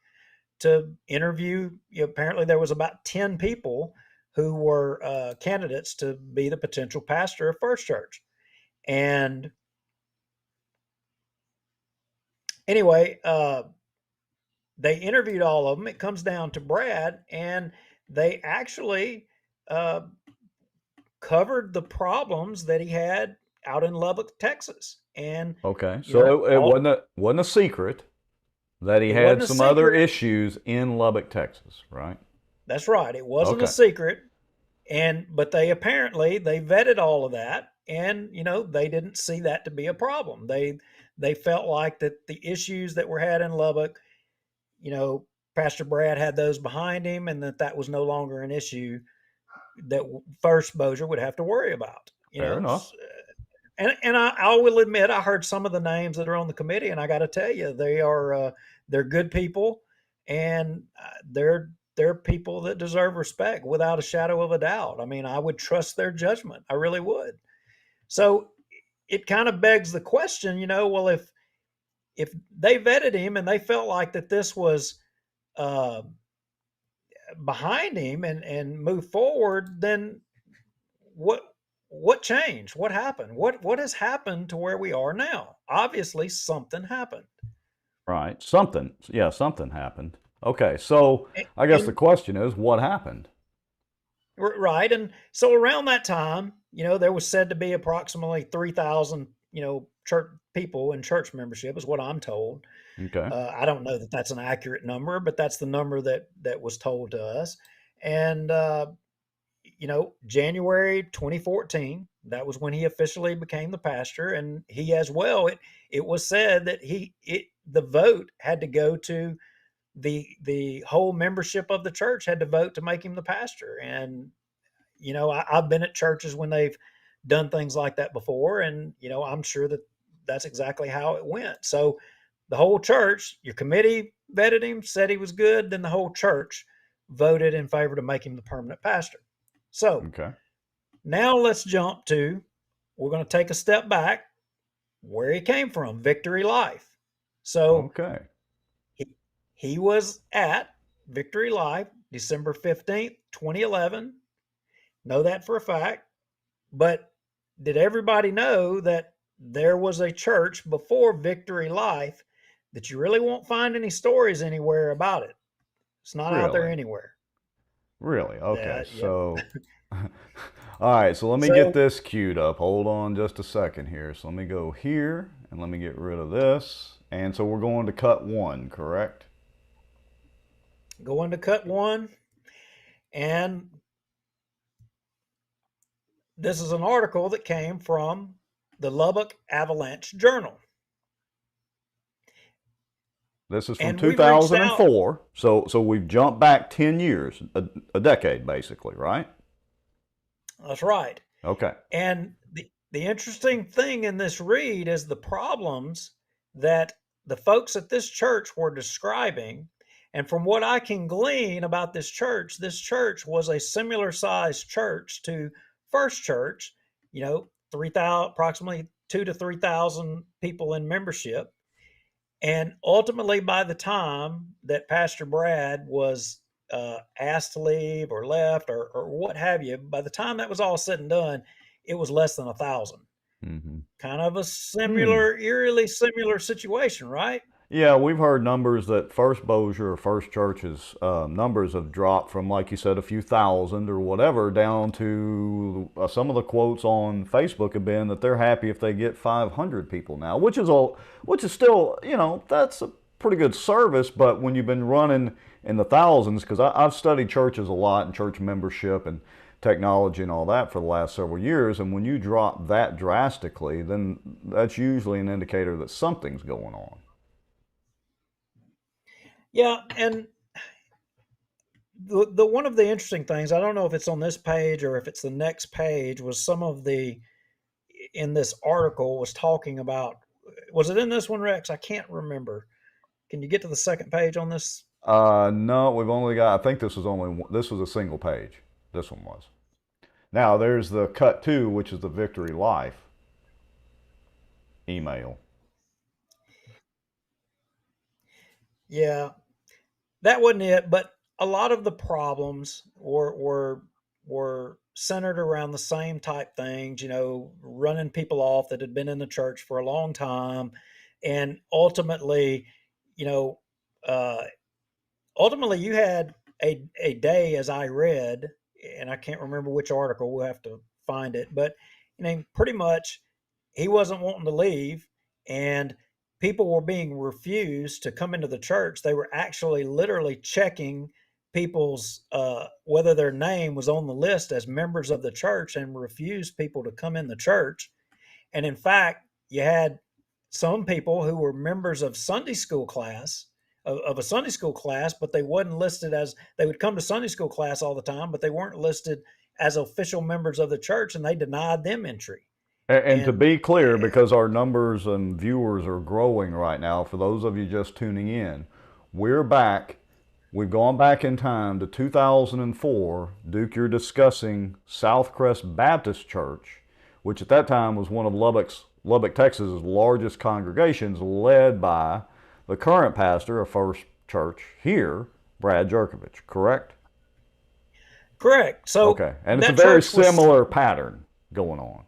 Speaker 2: to interview. Apparently there was about 10 people who were candidates to be the potential pastor of First Church. And anyway, they interviewed all of them. It comes down to Brad, and they actually covered the problems that he had out in Lubbock, Texas. And
Speaker 1: Okay,
Speaker 2: you know,
Speaker 1: so it wasn't a secret that he
Speaker 2: it
Speaker 1: had
Speaker 2: wasn't a
Speaker 1: some other
Speaker 2: secret.
Speaker 1: issues in Lubbock, Texas, right?
Speaker 2: That's right. It wasn't a
Speaker 1: Okay,
Speaker 2: secret. But they apparently they vetted all of that, and they didn't see that to be a problem. They felt like that the issues that were had in Lubbock, you know, Pastor Brad had those behind him, and that was no longer an issue that First Bossier would have to worry about.
Speaker 1: fair enough.
Speaker 2: And I will admit I heard some of the names that are on the committee, and I got to tell you they're good people, and they're people that deserve respect without a shadow of a doubt. I mean, I would trust their judgment. I really would. So it kind of begs the question, well, if they vetted him and they felt like that this was uh, behind him and move forward, then what what changed? What happened? What has happened to where we are now? Obviously, something happened.
Speaker 1: Right, something happened. Okay, so I guess the
Speaker 2: And
Speaker 1: question is, what happened?
Speaker 2: right, and so around that time, there was said to be approximately 3,000, church people in church membership, is what I'm told.
Speaker 1: Okay,
Speaker 2: I don't know that that's an accurate number, but that's the number that was told to us. And January 2014, that was when he officially became the pastor, and he as well. It was said that the vote had to go to the whole membership of the church had to vote to make him the pastor. And I've been at churches when they've done things like that before, and I'm sure that that's exactly how it went. So the whole church, your committee vetted him, said he was good, then the whole church voted in favor to make him the permanent pastor. So
Speaker 1: okay,
Speaker 2: now let's jump to, we're going to take a step back where he came from, Victory Life. So
Speaker 1: okay.
Speaker 2: he, he was at Victory Life December 15th, 2011. Know that for a fact. But did everybody know that there was a church before Victory Life that you really won't find any stories anywhere about it? It's not out there
Speaker 1: Really?
Speaker 2: anywhere.
Speaker 1: Really? Okay,
Speaker 2: Yep.
Speaker 1: so, all right, so let me get
Speaker 2: So
Speaker 1: this queued up. Hold on just a second here. So let me go here and let me get rid of this. And so we're going to cut one, correct?
Speaker 2: going to cut one, and this is an article that came from the Lubbock Avalanche Journal.
Speaker 1: This is from
Speaker 2: And we've reached out.
Speaker 1: 2004. So we've jumped back 10 years, a decade basically, right?
Speaker 2: That's right.
Speaker 1: Okay.
Speaker 2: And the interesting thing in this read is the problems that the folks at this church were describing. And from what I can glean about this church was a similar sized church to First Church, 3,000, approximately 2 to 3,000 people in membership. And ultimately, by the time that Pastor Brad was asked to leave or left or what have you, by the time that was all said and done, it was less than 1,000.
Speaker 1: Mm-hmm.
Speaker 2: Kind of a
Speaker 1: Hmm.
Speaker 2: eerily similar situation, right?
Speaker 1: Yeah, we've heard numbers that First Bossier or First Church's numbers have dropped from, like you said, a few thousand or whatever, down to some of the quotes on Facebook have been that they're happy if they get 500 people now, which is still, that's a pretty good service. But when you've been running in the thousands, because I've studied churches a lot and church membership and technology and all that for the last several years, and when you drop that drastically, then that's usually an indicator that something's going on.
Speaker 2: Yeah, and the one of the interesting things, I don't know if it's on this page or if it's the next page, was some of the in this article was talking about, was it in this one, Rex? I can't remember. Can you get to the second page on this?
Speaker 1: No, we've only got. I think this was a single page. This one was. Now there's the cut two, which is the Victory Life email.
Speaker 2: Yeah, that wasn't it, but a lot of the problems were centered around the same type things, running people off that had been in the church for a long time, and ultimately, you know, uh, ultimately you had a day, as I read, and I can't remember which article. We'll have to find it, but pretty much he wasn't wanting to leave, and people were being refused to come into the church. They were actually literally checking people's whether their name was on the list as members of the church, and refused people to come in the church. And in fact, you had some people who were members of Sunday school class, of a Sunday school class, but they wasn't listed as, they would come to Sunday school class all the time, but they weren't listed as official members of the church, and they denied them entry.
Speaker 1: And to
Speaker 2: And
Speaker 1: be clear, because our numbers and viewers are growing right now, for those of you just tuning in, we're back. We've gone back in time to 2004. Duke, you're discussing Southcrest Baptist Church, which at that time was one of Lubbock, Texas's largest congregations, led by the current pastor of First Church here, Brad Jerkovich, correct?
Speaker 2: correct. So
Speaker 1: Okay, and it's a
Speaker 2: that
Speaker 1: very
Speaker 2: church was,
Speaker 1: similar pattern going on.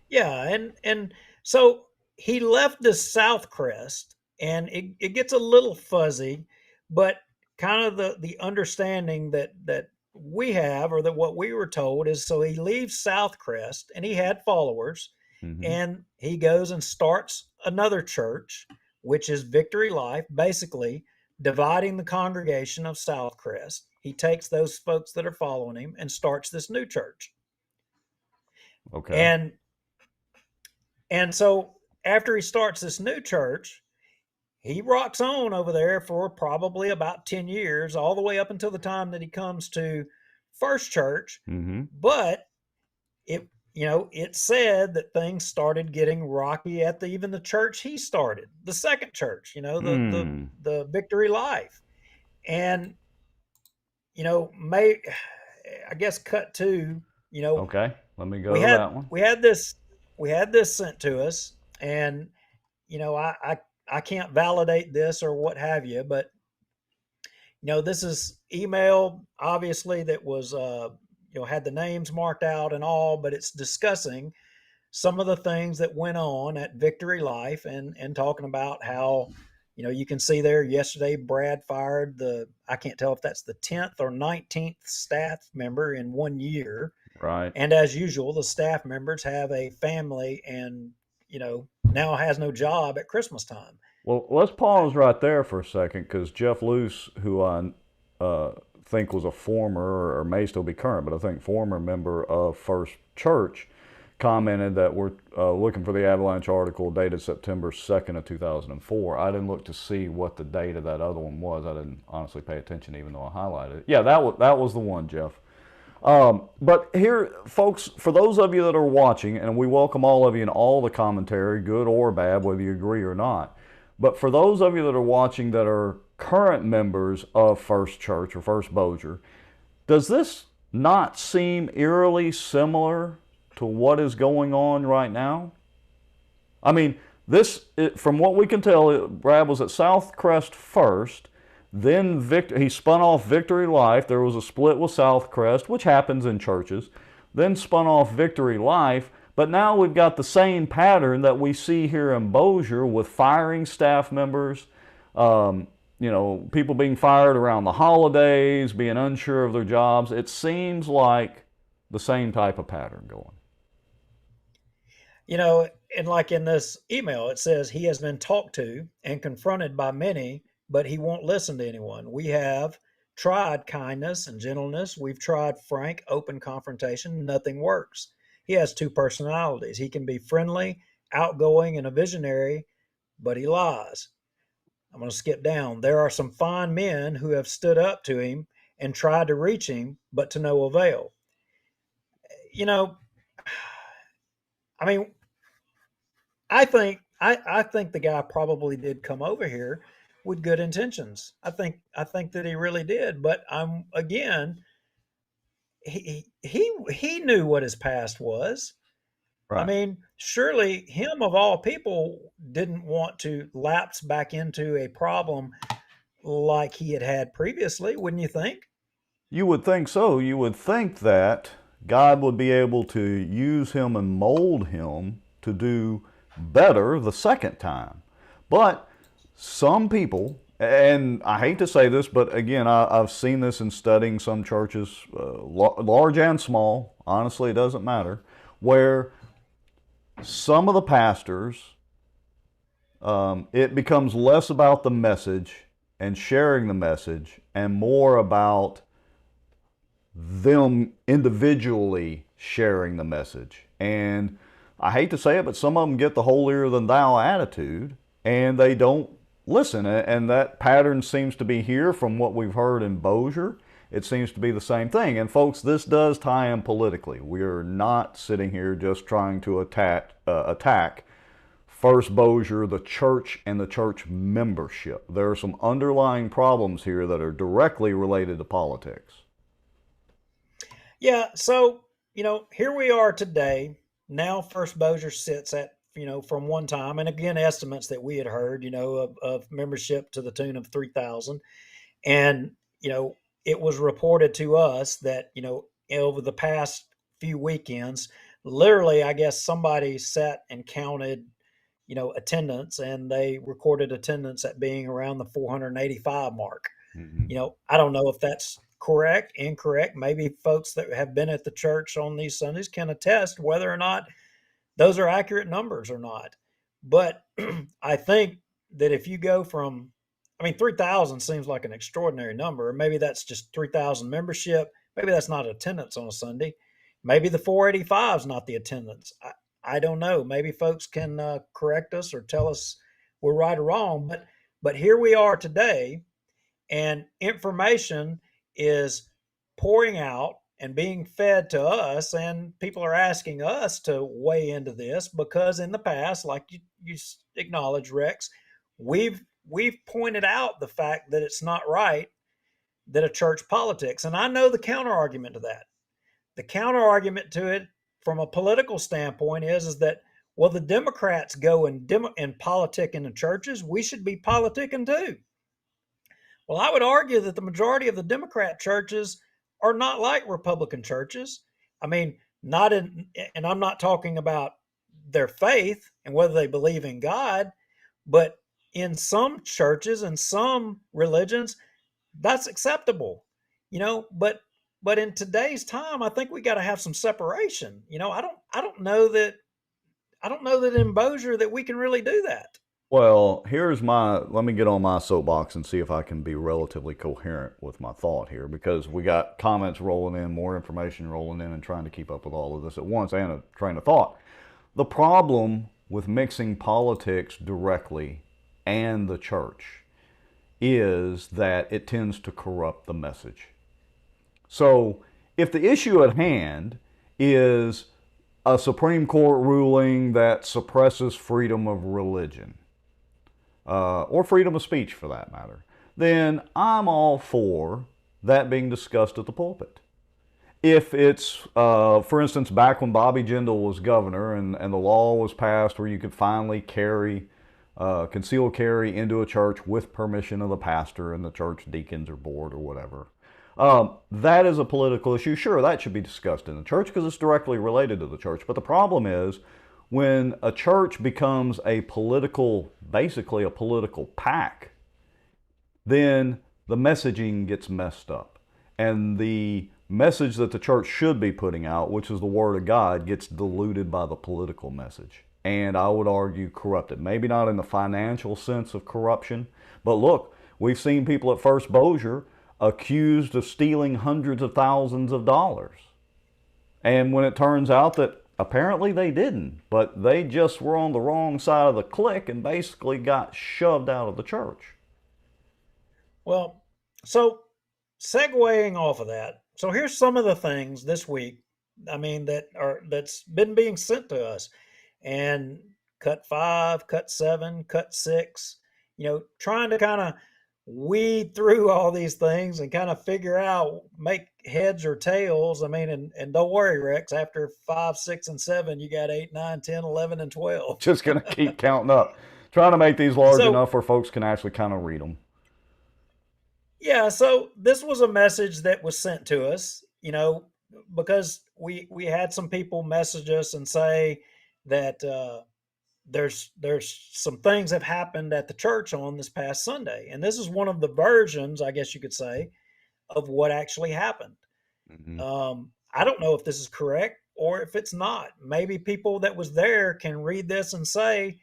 Speaker 2: yeah, and so he left this Southcrest, and it gets a little fuzzy, but kind of the understanding that we have, or that what we were told, is so he leaves Southcrest, and he had followers,
Speaker 1: Mm-hmm.
Speaker 2: and he goes and starts another church, which is Victory Life, basically dividing the congregation of Southcrest. He takes those folks that are following him and starts this new church.
Speaker 1: Okay.
Speaker 2: And so after he starts this new church, he rocks on over there for probably about 10 years, all the way up until the time that he comes to First Church.
Speaker 1: Mm-hmm.
Speaker 2: But it said that things started getting rocky at even the church he started, the second church, the Victory Life. And I guess cut to,
Speaker 1: Okay, let me go
Speaker 2: we
Speaker 1: to
Speaker 2: had
Speaker 1: that one.
Speaker 2: we had this sent to us, and I can't validate this or what have you, but this is email, obviously, that was had the names marked out and all, but it's discussing some of the things that went on at Victory Life, and talking about how, you can see there yesterday Brad fired I can't tell if that's the 10th or 19th staff member in 1 year.
Speaker 1: Right.
Speaker 2: And as usual, the staff members have a family, and now has no job at Christmas time.
Speaker 1: Well, let's pause right there for a second, because Jeff Luce, who I think was a former, or may still be current, but I think former member of First Church, commented that we're looking for the Avalanche article dated September 2nd of 2004. I didn't look to see what the date of that other one was. I didn't honestly pay attention, even though I highlighted it. Yeah, that was the one, Jeff. But here, folks, for those of you that are watching, and we welcome all of you in all the commentary, good or bad, whether you agree or not. But for those of you that are watching that are current members of First Church or First Bossier, does this not seem eerily similar to what is going on right now? I mean, from what we can tell, Brad was at Southcrest first, then he spun off Victory Life. There was a split with Southcrest, which happens in churches, then spun off Victory Life. But now we've got the same pattern that we see here in Bossier, with firing staff members, people being fired around the holidays, being unsure of their jobs. It seems like the same type of pattern going.
Speaker 2: And like in this email, it says he has been talked to and confronted by many, but he won't listen to anyone. We have tried kindness and gentleness. We've tried frank, open confrontation. Nothing works. He has two personalities. He can be friendly, outgoing, and a visionary, but he lies. I'm going to skip down. There are some fine men who have stood up to him and tried to reach him, but to no avail. I mean, I think the guy probably did come over here with good intentions. I think that he really did. But he knew what his past was.
Speaker 1: Right.
Speaker 2: I mean, surely him of all people didn't want to lapse back into a problem like he had previously, wouldn't you think?
Speaker 1: You would think so. You would think that God would be able to use him and mold him to do better the second time. But some people, and I hate to say this, but again, I've seen this in studying some churches, large and small, honestly, it doesn't matter, where some of the pastors, it becomes less about the message and sharing the message and more about them individually sharing the message. And I hate to say it, but some of them get the holier than thou attitude and they don't listen. And that pattern seems to be here from what we've heard in Bossier. It seems to be the same thing. And folks, this does tie in politically. We are not sitting here just trying to attack First Bossier, the church, and the church membership. There are some underlying problems here that are directly related to politics.
Speaker 2: Yeah, so, here we are today. Now First Bossier sits at, from one time, and again, estimates that we had heard, of membership to the tune of 3,000. And, it was reported to us that, over the past few weekends, literally, I guess somebody sat and counted, attendance, and they recorded attendance at being around the 485 mark. I don't know if that's correct, incorrect. Maybe folks that have been at the church on these Sundays can attest whether or not those are accurate numbers or not. But I think that if you go from, 3,000 seems like an extraordinary number. Maybe that's just 3,000 membership. Maybe that's not attendance on a Sunday. Maybe the 485 is not the attendance. I don't know. Maybe folks can correct us or tell us we're right or wrong. But here we are today, and information is pouring out and being fed to us, and people are asking us to weigh into this because in the past, like you acknowledge, Rex, we've pointed out the fact that it's not right that a church politics. And I know the counter argument to that. The counter argument to it from a political standpoint is that, well, the Democrats go and politic in the churches, we should be politicking too. Well, I would argue that the majority of the Democrat churches are not like Republican churches. Not in, and I'm not talking about their faith and whether they believe in God, but in some churches and some religions, that's acceptable, but in today's time, I think we got to have some separation. I don't know that in Bossier that we can really do that.
Speaker 1: Well, let me get on my soapbox and see if I can be relatively coherent with my thought here, because we got comments rolling in, more information rolling in, and trying to keep up with all of this at once and a train of thought. The problem with mixing politics directly and the church is that it tends to corrupt the message. So if the issue at hand is a Supreme Court ruling that suppresses freedom of religion, or freedom of speech for that matter, then I'm all for that being discussed at the pulpit. If it's, for instance, back when Bobby Jindal was governor and the law was passed where you could finally concealed carry into a church with permission of the pastor and the church deacons or board or whatever, that is a political issue. Sure, that should be discussed in the church because it's directly related to the church. But the problem is when a church becomes basically a political pack, then the messaging gets messed up. And the message that the church should be putting out, which is the Word of God, gets diluted by the political message. And I would argue corrupted. Maybe not in the financial sense of corruption, but look, we've seen people at First Bossier accused of stealing hundreds of thousands of dollars. And when it turns out that apparently they didn't, but they just were on the wrong side of the clique and basically got shoved out of the church.
Speaker 2: Well, so segueing off of that, so here's some of the things this week, that's been being sent to us. And cut 5, cut 7, cut 6, trying to kind of weed through all these things and kind of figure out, make heads or tails. And don't worry, Rex, after 5, 6, and 7, you got 8, 9, 10, 11, and 12.
Speaker 1: Just going to keep counting up. Trying to make these large enough where folks can actually kind of read them.
Speaker 2: Yeah, so this was a message that was sent to us, because we had some people message us and say that there's some things have happened at the church on this past Sunday. And this is one of the versions, I guess you could say, of what actually happened.
Speaker 1: Mm-hmm.
Speaker 2: I don't know if this is correct or if it's not. Maybe people that was there can read this and say,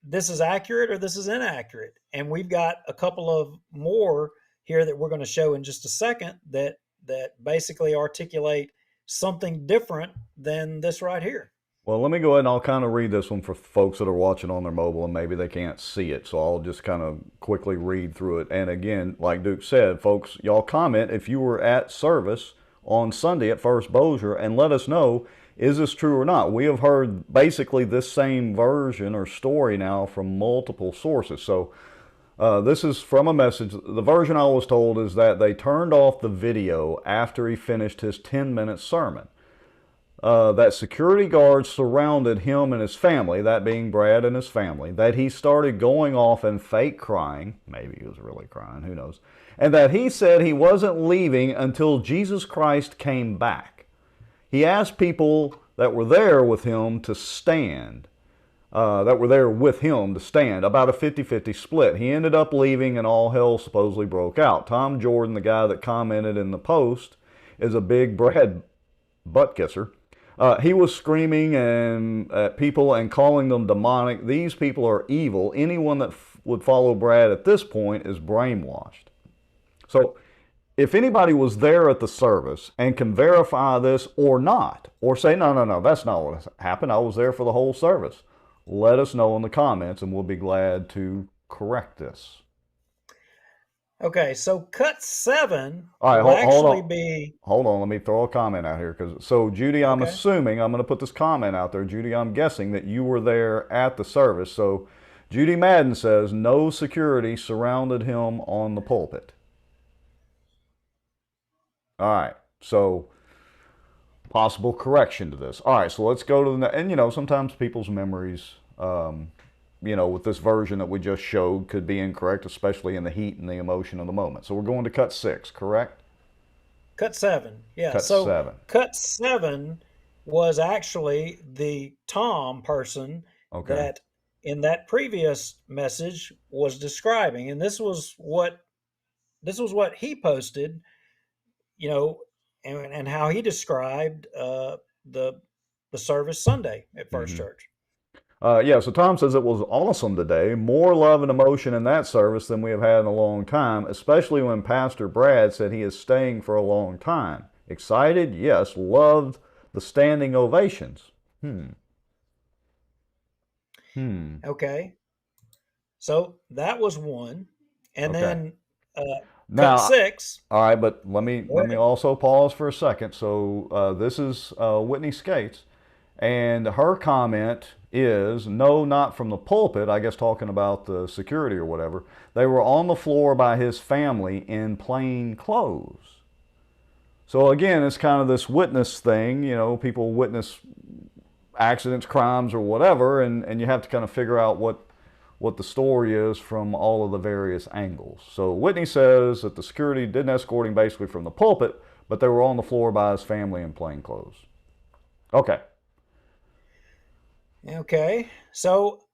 Speaker 2: this is accurate or this is inaccurate. And we've got a couple of more here that we're going to show in just a second that basically articulate something different than this right here.
Speaker 1: Well, let me go ahead and I'll kind of read this one for folks that are watching on their mobile and maybe they can't see it. So I'll just kind of quickly read through it. And again, like Duke said, folks, y'all comment if you were at service on Sunday at First Bossier and let us know, is this true or not? We have heard basically this same version or story now from multiple sources. So this is from a message. The version I was told is that they turned off the video after he finished his 10-minute sermon. That security guards surrounded him and his family, that being Brad and his family, that he started going off and fake crying, maybe he was really crying, who knows, and that he said he wasn't leaving until Jesus Christ came back. He asked people that were there with him to stand, about a 50-50 split. He ended up leaving and all hell supposedly broke out. Tom Jordan, the guy that commented in the post, is a big Brad butt kisser. He was screaming at people and calling them demonic. These people are evil. Anyone that would follow Brad at this point is brainwashed. So if anybody was there at the service and can verify this or not, or say, no, that's not what happened, I was there for the whole service, let us know in the comments and we'll be glad to correct this.
Speaker 2: Okay, so cut 7
Speaker 1: All right,
Speaker 2: will
Speaker 1: hold
Speaker 2: actually
Speaker 1: on.
Speaker 2: be...
Speaker 1: Hold on, let me throw a comment out here. So Judy, I'm assuming, I'm going to put this comment out there. Judy, I'm guessing that you were there at the service. So Judy Madden says, no security surrounded him on the pulpit. All right, so possible correction to this. All right, so let's go to the... And, you know, sometimes people's memories... you know, with this version that we just showed could be incorrect, especially in the heat and the emotion of the moment. So we're going to cut 6, correct?
Speaker 2: Cut 7, yeah.
Speaker 1: Cut 7.
Speaker 2: Cut 7 was actually the Tom person that in that previous message was describing. And this was what he posted, you know, and how he described the service Sunday at First Church.
Speaker 1: Yeah, so Tom says it was awesome today. More love and emotion in that service than we have had in a long time, especially when Pastor Brad said he is staying for a long time. Excited? Yes. Loved the standing ovations.
Speaker 2: Okay. So that was one. And then
Speaker 1: now,
Speaker 2: cut 6.
Speaker 1: All right, but let me also pause for a second. So this is Whitney Skates, and her comment is, no, not from the pulpit, I guess talking about the security or whatever. They were on the floor by his family in plain clothes. So again, it's kind of this witness thing, you know, people witness accidents, crimes, or whatever, and you have to kind of figure out what the story is from all of the various angles. So Whitney says that the security didn't escort him basically from the pulpit, but they were on the floor by his family in plain clothes. Okay.
Speaker 2: Okay, so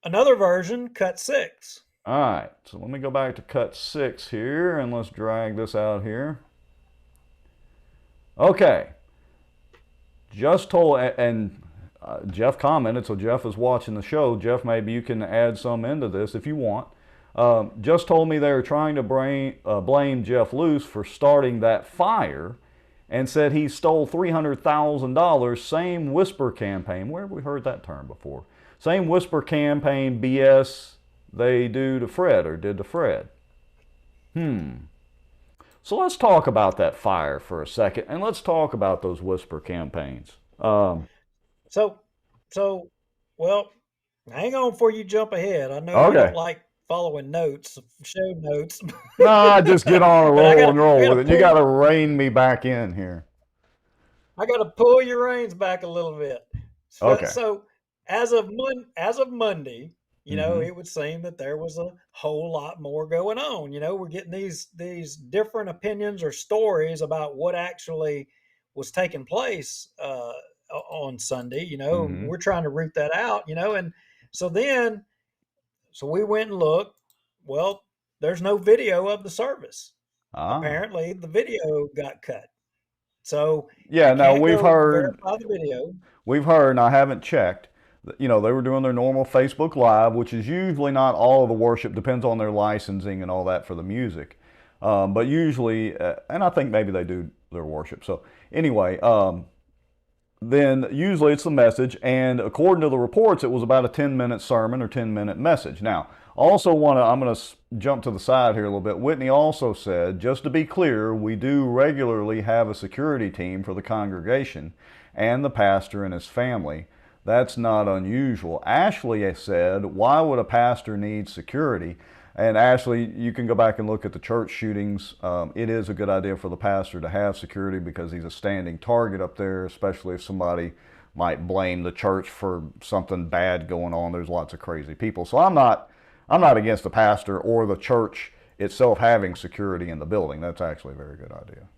Speaker 2: another version, cut 6.
Speaker 1: All right, so let me go back to cut 6 here, and let's drag this out here. Okay. Just told, and Jeff commented, so Jeff is watching the show. Jeff, maybe you can add some into this if you want. Just told me they were trying to blame Jeff Luce for starting that fire, and said he stole $300,000, same whisper campaign. Where have we heard that term before? Same whisper campaign BS they do to Fred, or did to Fred. So let's talk about that fire for a second, and let's talk about those whisper campaigns.
Speaker 2: Well, hang on before you jump ahead. I know you don't like following notes, show notes.
Speaker 1: No, just get on a roll with it. You got to rein me back in here.
Speaker 2: I got to pull your reins back a little bit. So as of Monday, you know, it would seem that there was a whole lot more going on. You know, we're getting these different opinions or stories about what actually was taking place on Sunday. You know, we're trying to root that out. You know, and so we went and looked. Well, there's no video of the service. Apparently, the video got cut. So I
Speaker 1: Yeah, now
Speaker 2: can't
Speaker 1: we've
Speaker 2: go
Speaker 1: heard
Speaker 2: verify the video.
Speaker 1: We've heard, and I haven't checked, you know, they were doing their normal Facebook Live, which is usually not all of the worship, depends on their licensing and all that for the music. But usually, and I think maybe they do their worship. So anyway, then usually it's the message, and according to the reports, it was about a 10-minute sermon or 10-minute message. Now, also I'm going to jump to the side here a little bit. Whitney also said, just to be clear, we do regularly have a security team for the congregation and the pastor and his family. That's not unusual. Ashley said, why would a pastor need security? And Ashley, you can go back and look at the church shootings. It is a good idea for the pastor to have security because he's a standing target up there, especially if somebody might blame the church for something bad going on. There's lots of crazy people. So I'm not against the pastor or the church itself having security in the building. That's actually a very good idea.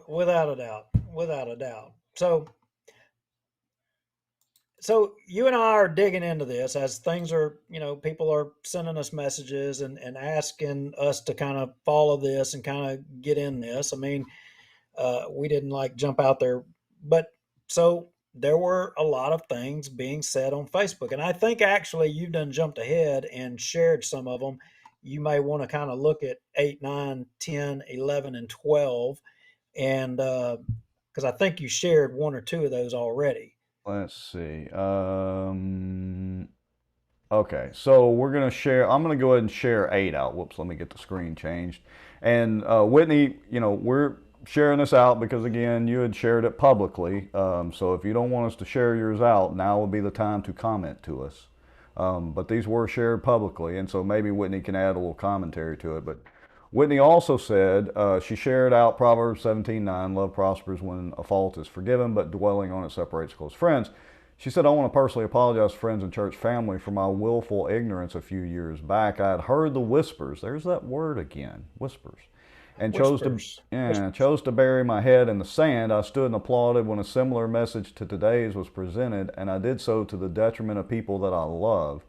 Speaker 2: Without a doubt. Without a doubt. So you and I are digging into this as things are, people are sending us messages and asking us to kind of follow this and kind of get in this. I mean, we didn't like jump out there, but so there were a lot of things being said on Facebook. And I think actually you've done jumped ahead and shared some of them. You may want to kind of look at 8, 9, 10, 11, and 12. And because I think you shared one or two of those already.
Speaker 1: Let's see. Okay, so we're gonna share. I'm gonna go ahead and share 8 out. Whoops, let me get the screen changed. And Whitney, you know, we're sharing this out because again, you had shared it publicly. So if you don't want us to share yours out, now would be the time to comment to us. But these were shared publicly, and so maybe Whitney can add a little commentary to it. But Whitney also said she shared out Proverbs 17:9, love prospers when a fault is forgiven, but dwelling on it separates close friends. She said, I want to personally apologize to friends and church family for my willful ignorance a few years back. I had heard the whispers, there's that word again, whispers, and
Speaker 2: Whispers.
Speaker 1: chose to bury my head in the sand. I stood and applauded when a similar message to today's was presented, and I did so to the detriment of people that I love.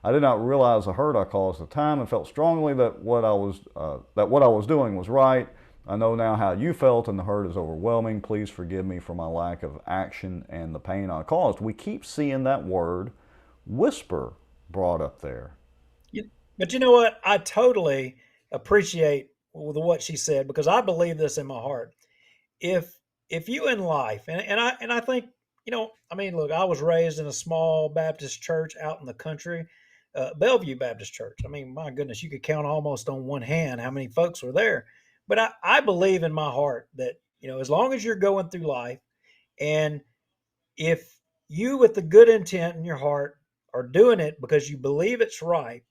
Speaker 1: I did not realize the hurt I caused at the time and felt strongly that what I was doing was right. I know now how you felt and the hurt is overwhelming. Please forgive me for my lack of action and the pain I caused. We keep seeing that word whisper brought up there.
Speaker 2: But you know what? I totally appreciate what she said because I believe this in my heart. If you in life, and I think, I mean, look, I was raised in a small Baptist church out in the country, Bellevue Baptist Church. I mean, my goodness, you could count almost on one hand how many folks were there. But I believe in my heart that, as long as you're going through life and if you with the good intent in your heart are doing it because you believe it's right,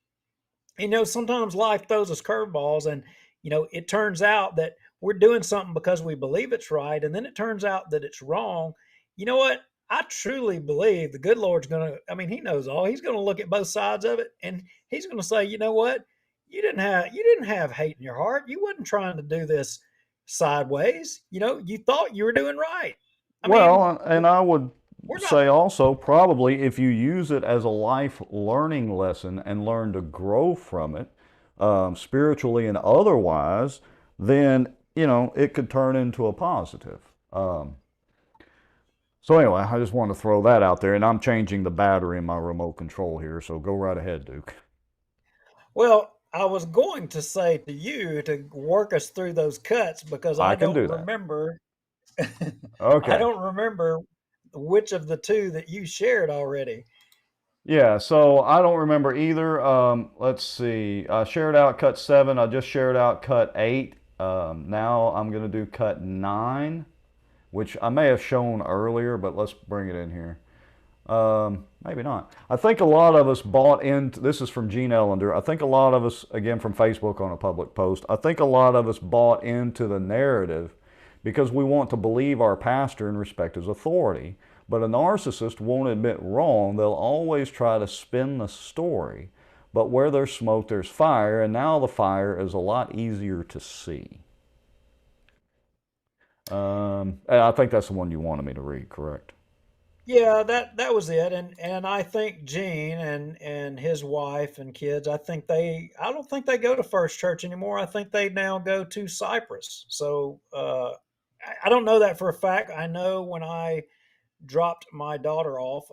Speaker 2: sometimes life throws us curveballs and, it turns out that we're doing something because we believe it's right. And then it turns out that it's wrong. You know what? I truly believe the good Lord's going to, I mean, he knows all. He's going to look at both sides of it and he's going to say, you know what? You didn't have hate in your heart. You wasn't trying to do this sideways. You thought you were doing right. I mean,
Speaker 1: Well, and I would
Speaker 2: we're not.
Speaker 1: say also probably if you use it as a life learning lesson and learn to grow from it, spiritually and otherwise, then it could turn into a positive. So anyway, I just wanted to throw that out there, and I'm changing the battery in my remote control here, so go right ahead, Duke.
Speaker 2: Well, I was going to say to you to work us through those cuts because
Speaker 1: I
Speaker 2: I
Speaker 1: can
Speaker 2: don't
Speaker 1: do that.
Speaker 2: remember. I
Speaker 1: Okay.
Speaker 2: don't remember which of the two that you shared already.
Speaker 1: Yeah, so I don't remember either. Let's see. I shared out cut 7. I just shared out cut 8. Now I'm going to do cut 9, which I may have shown earlier, but let's bring it in here. Maybe not. I think a lot of us bought into, this is from Gene Ellender. I think a lot of us, again from Facebook on a public post, I think a lot of us bought into the narrative because we want to believe our pastor and respect his authority. But a narcissist won't admit wrong. They'll always try to spin the story. But where there's smoke, there's fire, and now the fire is a lot easier to see. And I think that's the one you wanted me to read, correct?
Speaker 2: Yeah, that was it. And I think Gene and his wife and kids, I don't think they go to First Church anymore. I think they now go to Cypress. So I don't know that for a fact. I know when I dropped my daughter off,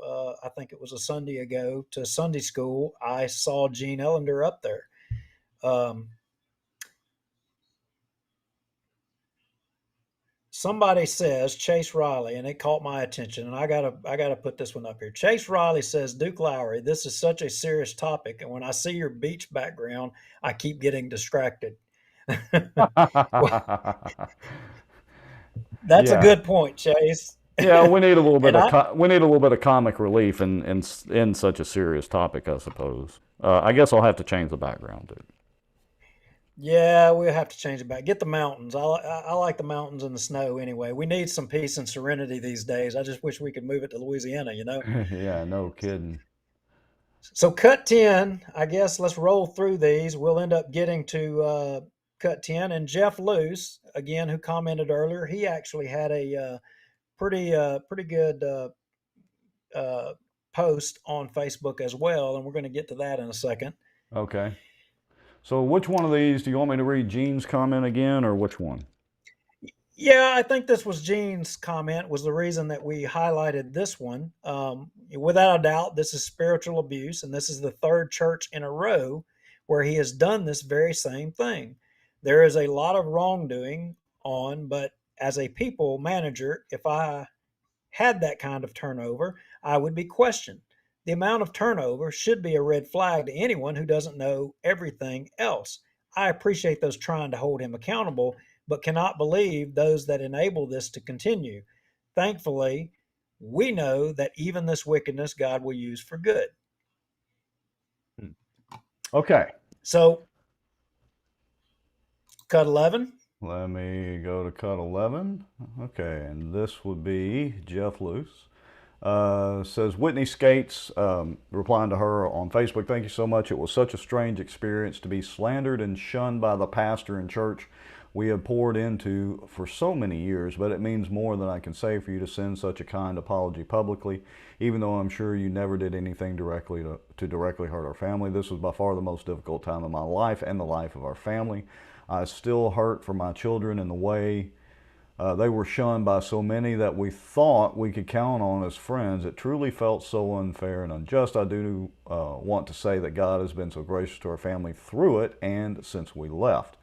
Speaker 2: I think it was a Sunday ago, to Sunday school, I saw Gene Ellender up there. Um, Somebody says Chase Riley, and it caught my attention, and I gotta put this one up here. Chase Riley says, Duke Lowry, this is such a serious topic, and when I see your beach background, I keep getting distracted. Well, that's a
Speaker 1: Yeah.
Speaker 2: good point, Chase.
Speaker 1: Yeah, we need a little bit
Speaker 2: And
Speaker 1: of
Speaker 2: I,
Speaker 1: we need a little bit of comic relief in such a serious topic, I suppose. I guess I'll have to change the background, dude.
Speaker 2: yeah, we'll have to change it back. Get the mountains. I like the mountains and the snow anyway. We need some peace and serenity these days. I just wish we could move it to Louisiana.
Speaker 1: Yeah, no kidding.
Speaker 2: So cut 10, I guess let's roll through these. We'll end up getting to cut 10. And Jeff Luce, again, who commented earlier, he actually had a pretty good uh, post on Facebook as well. And we're going to get to that in a second.
Speaker 1: Okay. So which one of these do you want me to read Gene's comment again, or which one?
Speaker 2: Yeah, I think this was Gene's comment was the reason that we highlighted this one. Without a doubt, this is spiritual abuse, and this is the third church in a row where he has done this very same thing. There is a lot of wrongdoing on, but as a people manager, if I had that kind of turnover, I would be questioned. The amount of turnover should be a red flag to anyone who doesn't know everything else. I appreciate those trying to hold him accountable, but cannot believe those that enable this to continue. Thankfully, we know that even this wickedness God will use for good.
Speaker 1: Okay.
Speaker 2: So, cut 11.
Speaker 1: Let me go to cut 11. Okay, and this would be Jeff Luce. Says Whitney Skates, replying to her on Facebook, thank you so much. It was such a strange experience to be slandered and shunned by the pastor in church we have poured into for so many years, but it means more than I can say for you to send such a kind apology publicly, even though I'm sure you never did anything directly to directly hurt our family. This was by far the most difficult time of my life and the life of our family. I still hurt for my children in the way they were shunned by so many that we thought we could count on as friends. It truly felt so unfair and unjust. I do want to say that God has been so gracious to our family through it and since we left.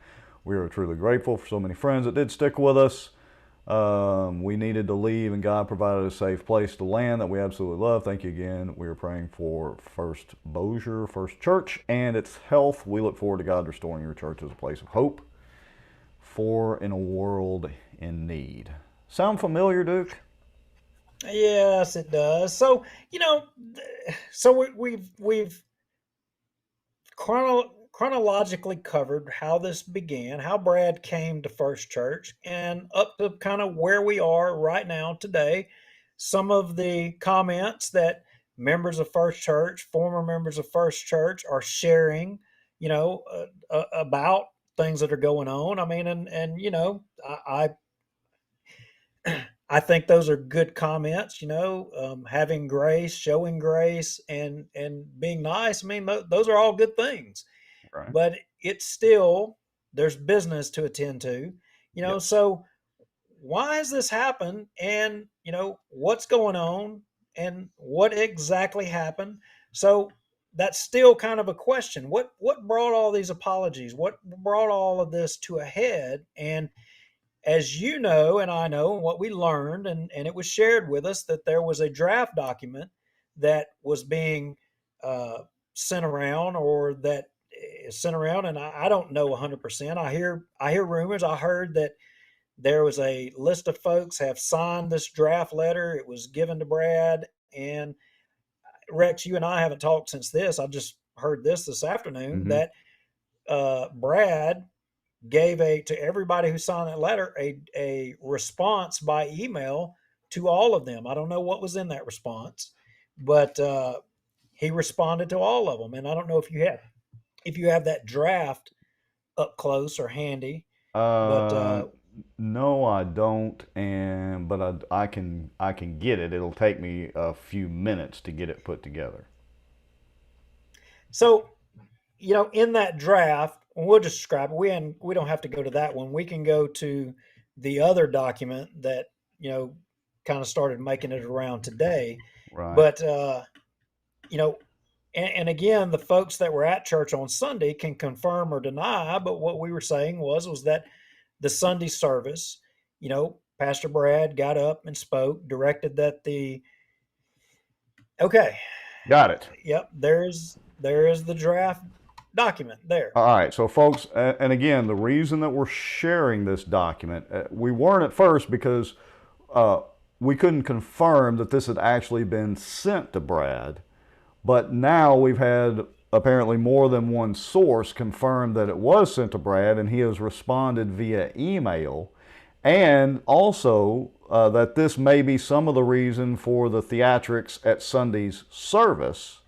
Speaker 1: We are truly grateful for so many friends that did stick with us. We needed to leave, and God provided a safe place to land that we absolutely love. Thank you again. We are praying for First Bossier, First Church, and its health. We look forward to God restoring your church as a place of hope in a world in need. Sound familiar, Duke?
Speaker 2: Yes, it does. So, we've chronologically covered how this began, how Brad came to First Church, and up to kind of where we are right now today. Some of the comments that members of First Church, former members of First Church, are sharing, about things that are going on. I mean, and I think those are good comments. Having grace, showing grace, and being nice. I mean, those are all good things.
Speaker 1: Right.
Speaker 2: But it's still there's business to attend to.
Speaker 1: Yes.
Speaker 2: So why has this happened? And what's going on? And what exactly happened? So that's still kind of a question. What brought all these apologies? What brought all of this to a head? And as you know, and I know, and what we learned, and it was shared with us that there was a draft document that was being sent around, or that is sent around, and I don't know 100%. I hear rumors. I heard that there was a list of folks have signed this draft letter. It was given to Brad, and Rex, you and I haven't talked since this. I just heard this afternoon
Speaker 1: Mm-hmm.
Speaker 2: that Brad gave to everybody who signed that letter a response by email to all of them. I don't know what was in that response, but he responded to all of them. And I don't know if you have that draft up close or handy, but
Speaker 1: No, I don't, but I can get it. It'll take me a few minutes to get it put together.
Speaker 2: so in that draft, we'll just describe it. We don't have to go to that one. We can go to the other document that, you know, kind of started making it around today.
Speaker 1: Right.
Speaker 2: But, you know, and again, the folks that were at church on Sunday can confirm or deny. But what we were saying was that the Sunday service, you know, Pastor Brad got up and spoke, directed that okay,
Speaker 1: Got it.
Speaker 2: yep, there is the draft document there.
Speaker 1: All right, so folks, and again, the reason that we're sharing this document, we weren't at first because uh, we couldn't confirm that this had actually been sent to Brad, but now we've had apparently more than one source confirm that it was sent to Brad, and he has responded via email, and also that this may be some of the reason for the theatrics at Sunday's service.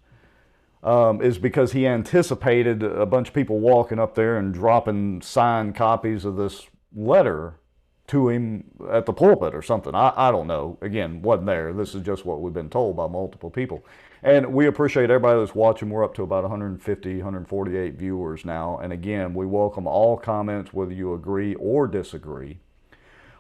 Speaker 1: Is because he anticipated a bunch of people walking up there and dropping signed copies of this letter to him at the pulpit or something. I don't know. Again, wasn't there. This is just what we've been told by multiple people. And we appreciate everybody that's watching. We're up to about 150, 148 viewers now. And again, we welcome all comments, whether you agree or disagree.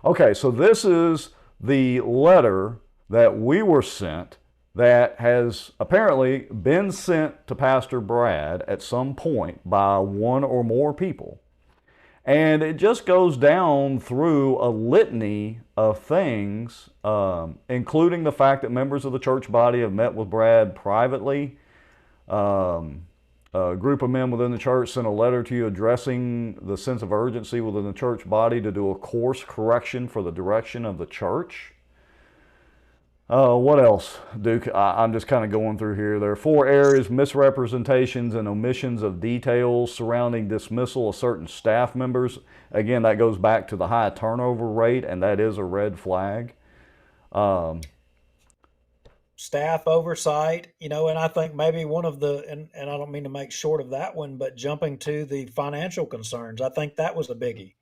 Speaker 1: Okay, so this is the letter that we were sent that has apparently been sent to Pastor Brad at some point by one or more people. And it just goes down through a litany of things, including the fact that members of the church body have met with Brad privately. A group of men within the church sent a letter to you addressing the sense of urgency within the church body to do a course correction for the direction of the church. What else, Duke? I'm just kind of going through here. There are 4 areas: misrepresentations and omissions of details surrounding dismissal of certain staff members. Again, that goes back to the high turnover rate, and that is a red flag.
Speaker 2: Staff oversight, you know, and I think maybe one of the, and I don't mean to make short of that one, but jumping to the financial concerns, I think that was a biggie.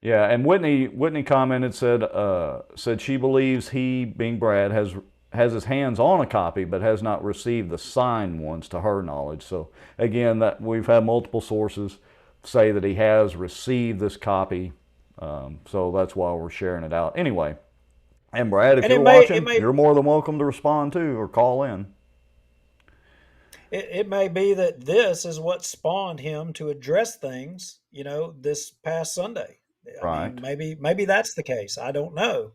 Speaker 1: Yeah, and Whitney commented, said she believes he, being Brad, has his hands on a copy but has not received the signed ones to her knowledge. So again, that we've had multiple sources say that he has received this copy. So that's why we're sharing it out. Anyway, and Brad, if
Speaker 2: And
Speaker 1: you're watching, you're more than welcome to respond too or call in.
Speaker 2: it may be that this is what spawned him to address things, you know, this past Sunday. I
Speaker 1: Right.
Speaker 2: mean, maybe that's the case. I don't know,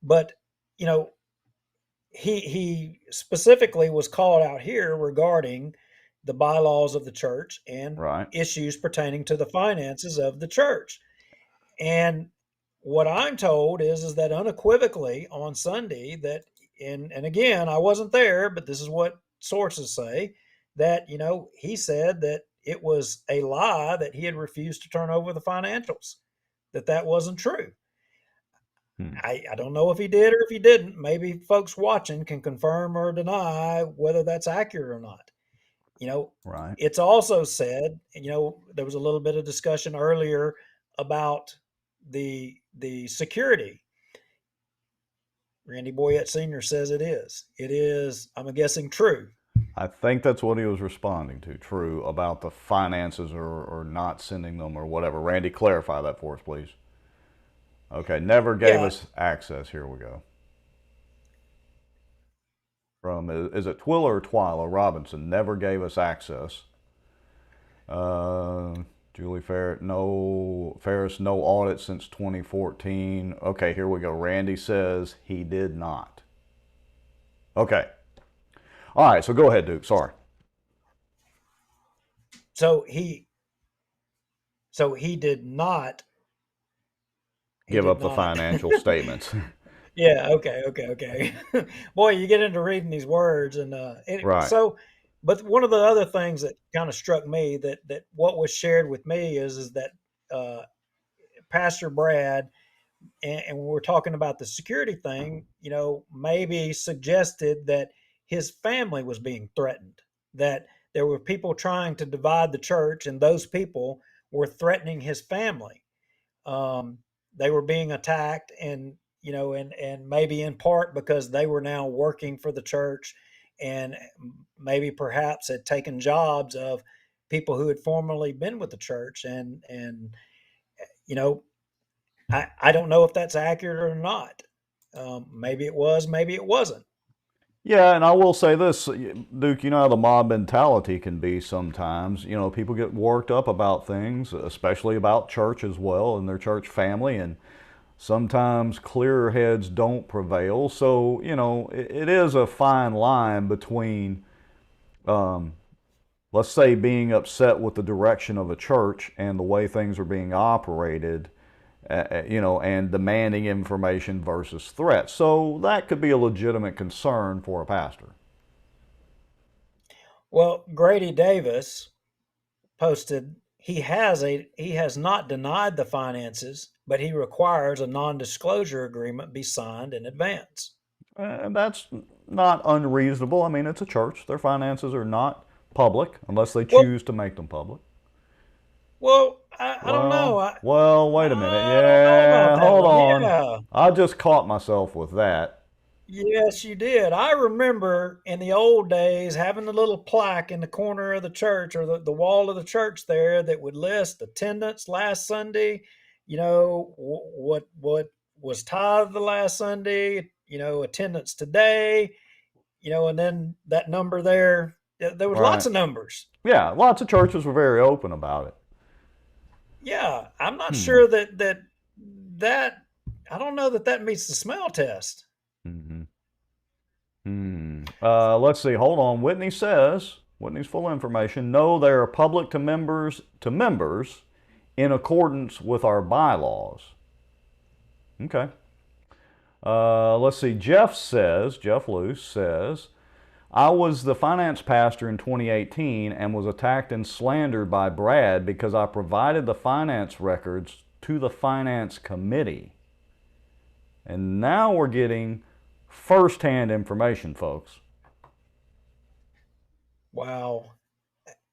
Speaker 2: but you know, he specifically was called out here regarding the bylaws of the church and
Speaker 1: Right.
Speaker 2: issues pertaining to the finances of the church. And what I'm told is that unequivocally on Sunday that, and again, I wasn't there, but this is what sources say, that, you know, he said that it was a lie that he had refused to turn over the financials, that wasn't true. I don't know if he did or if he didn't. Maybe folks watching can confirm or deny whether that's accurate or not. You know,
Speaker 1: Right.
Speaker 2: it's also said, you know, there was a little bit of discussion earlier about the security. Randy Boyette Sr. says it is. It is, I'm guessing, true.
Speaker 1: I think that's what he was responding to. True, about the finances or not sending them or whatever. Randy, clarify that for us, please. Okay, never gave us access. Here we go. From, is it Twilla or Twyla Robinson? Never gave us access. Julie Ferris, no audit since 2014. Okay, here we go. Randy says he did not. Okay. All right, so go ahead, Duke. Sorry.
Speaker 2: So he did not
Speaker 1: give up the financial statements.
Speaker 2: Yeah. Okay. Boy, you get into reading these words, and
Speaker 1: Right.
Speaker 2: so. But one of the other things that kind of struck me that what was shared with me is that Pastor Brad, and when we're talking about the security thing, you know, maybe suggested that his family was being threatened, that there were people trying to divide the church, and those people were threatening his family. They were being attacked, and you know, and maybe in part because they were now working for the church, and maybe perhaps had taken jobs of people who had formerly been with the church, and you know, I don't know if that's accurate or not. Maybe it was, maybe it wasn't.
Speaker 1: Yeah, and I will say this, Duke, you know how the mob mentality can be sometimes. You know, people get worked up about things, especially about church as well and their church family, and sometimes clearer heads don't prevail. So, you know, it is a fine line between, um, let's say, being upset with the direction of a church and the way things are being operated, you know, and demanding information versus threats. So that could be a legitimate concern for a pastor.
Speaker 2: Well, Grady Davis posted he has not denied the finances, but he requires a non-disclosure agreement be signed in advance.
Speaker 1: And that's not unreasonable. I mean, it's a church. Their finances are not public unless they
Speaker 2: Well,
Speaker 1: choose to make them public.
Speaker 2: I don't know.
Speaker 1: Wait a minute.
Speaker 2: I don't know about
Speaker 1: Yeah,
Speaker 2: that
Speaker 1: hold
Speaker 2: one.
Speaker 1: on.
Speaker 2: Yeah.
Speaker 1: I just caught myself with that.
Speaker 2: Yes, you did. I remember in the old days having a little plaque in the corner of the church or the wall of the church there that would list attendance last Sunday, what was tithed the last Sunday, attendance today, and then that number there. There was lots
Speaker 1: Right.
Speaker 2: of numbers.
Speaker 1: Yeah, lots of churches were very open about it.
Speaker 2: Yeah, I'm not
Speaker 1: Hmm.
Speaker 2: sure that I don't know that meets the smell test.
Speaker 1: Mm-hmm. Let's see. Hold on. Whitney's full information. No, they are public to members in accordance with our bylaws. Okay. Let's see. Jeff Luce says, I was the finance pastor in 2018 and was attacked and slandered by Brad because I provided the finance records to the finance committee. And now we're getting first-hand information, folks.
Speaker 2: Wow.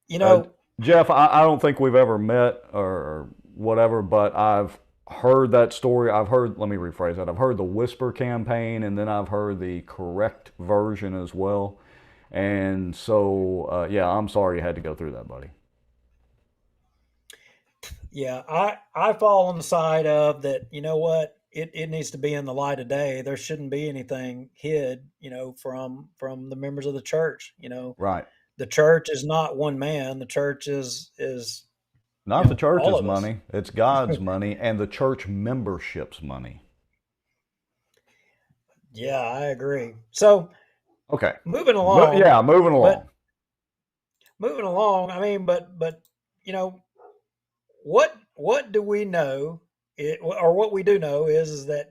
Speaker 2: You
Speaker 1: Uh,
Speaker 2: know,
Speaker 1: Jeff, I don't think we've ever met or whatever, but I've heard that story. Let me rephrase that. I've heard the whisper campaign, and then I've heard the correct version as well. And so, yeah, I'm sorry you had to go through that, buddy.
Speaker 2: yeah, I fall on the side of that, you know what? It needs to be in the light of day. There shouldn't be anything hid, from the members of the church.
Speaker 1: Right.
Speaker 2: The church is not one man. The church is,
Speaker 1: Not the
Speaker 2: all
Speaker 1: church's
Speaker 2: of us.
Speaker 1: money, it's God's money and the church membership's money.
Speaker 2: Yeah, I agree. So
Speaker 1: Okay.
Speaker 2: moving along,
Speaker 1: Yeah, moving
Speaker 2: but
Speaker 1: along.
Speaker 2: moving along, I mean, but you know, what do we know or what we do know is that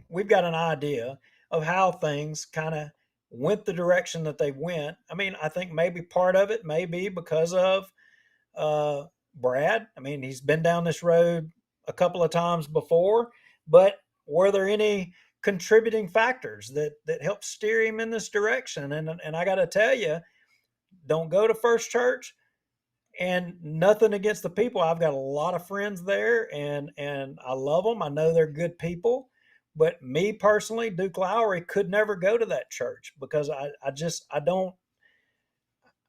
Speaker 2: we've got an idea of how things kind of went the direction that they went. I mean, I think maybe part of it may be because of uh Brad. I mean, he's been down this road a couple of times before, but were there any contributing factors that helped steer him in this direction? And I got to tell you, don't go to First Church. And nothing against the people. I've got a lot of friends there, and I love them. I know they're good people. But me personally, Duke Lowry could never go to that church because I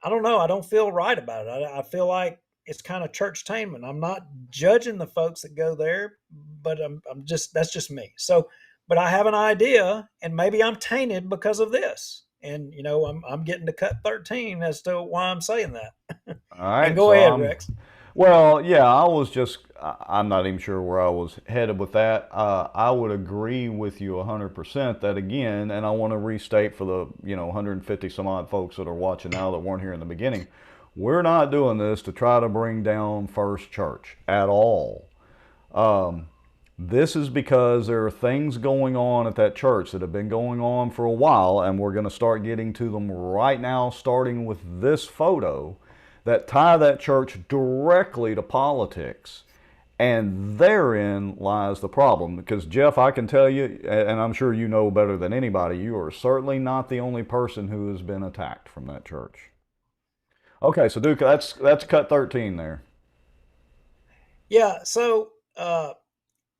Speaker 2: don't know. I don't feel right about it. I feel like it's kind of churchtainment. I'm not judging the folks that go there, but I'm just that's just me. So, but I have an idea, and maybe I'm tainted because of this. And I'm getting to cut 13 as to why I'm saying that.
Speaker 1: All
Speaker 2: And
Speaker 1: right.
Speaker 2: go ahead, Rex.
Speaker 1: Well, yeah, I'm not even sure where I was headed with that. I would agree with you 100% that again, and I want to restate for the, 150 some odd folks that are watching now that weren't here in the beginning. We're not doing this to try to bring down First Church at all. This is because there are things going on at that church that have been going on for a while, and we're going to start getting to them right now, starting with this photo, that tie that church directly to politics. And therein lies the problem. Because, Jeff, I can tell you, and I'm sure you know better than anybody, you are certainly not the only person who has been attacked from that church. Okay, so Duke, that's cut 13 there.
Speaker 2: Yeah. So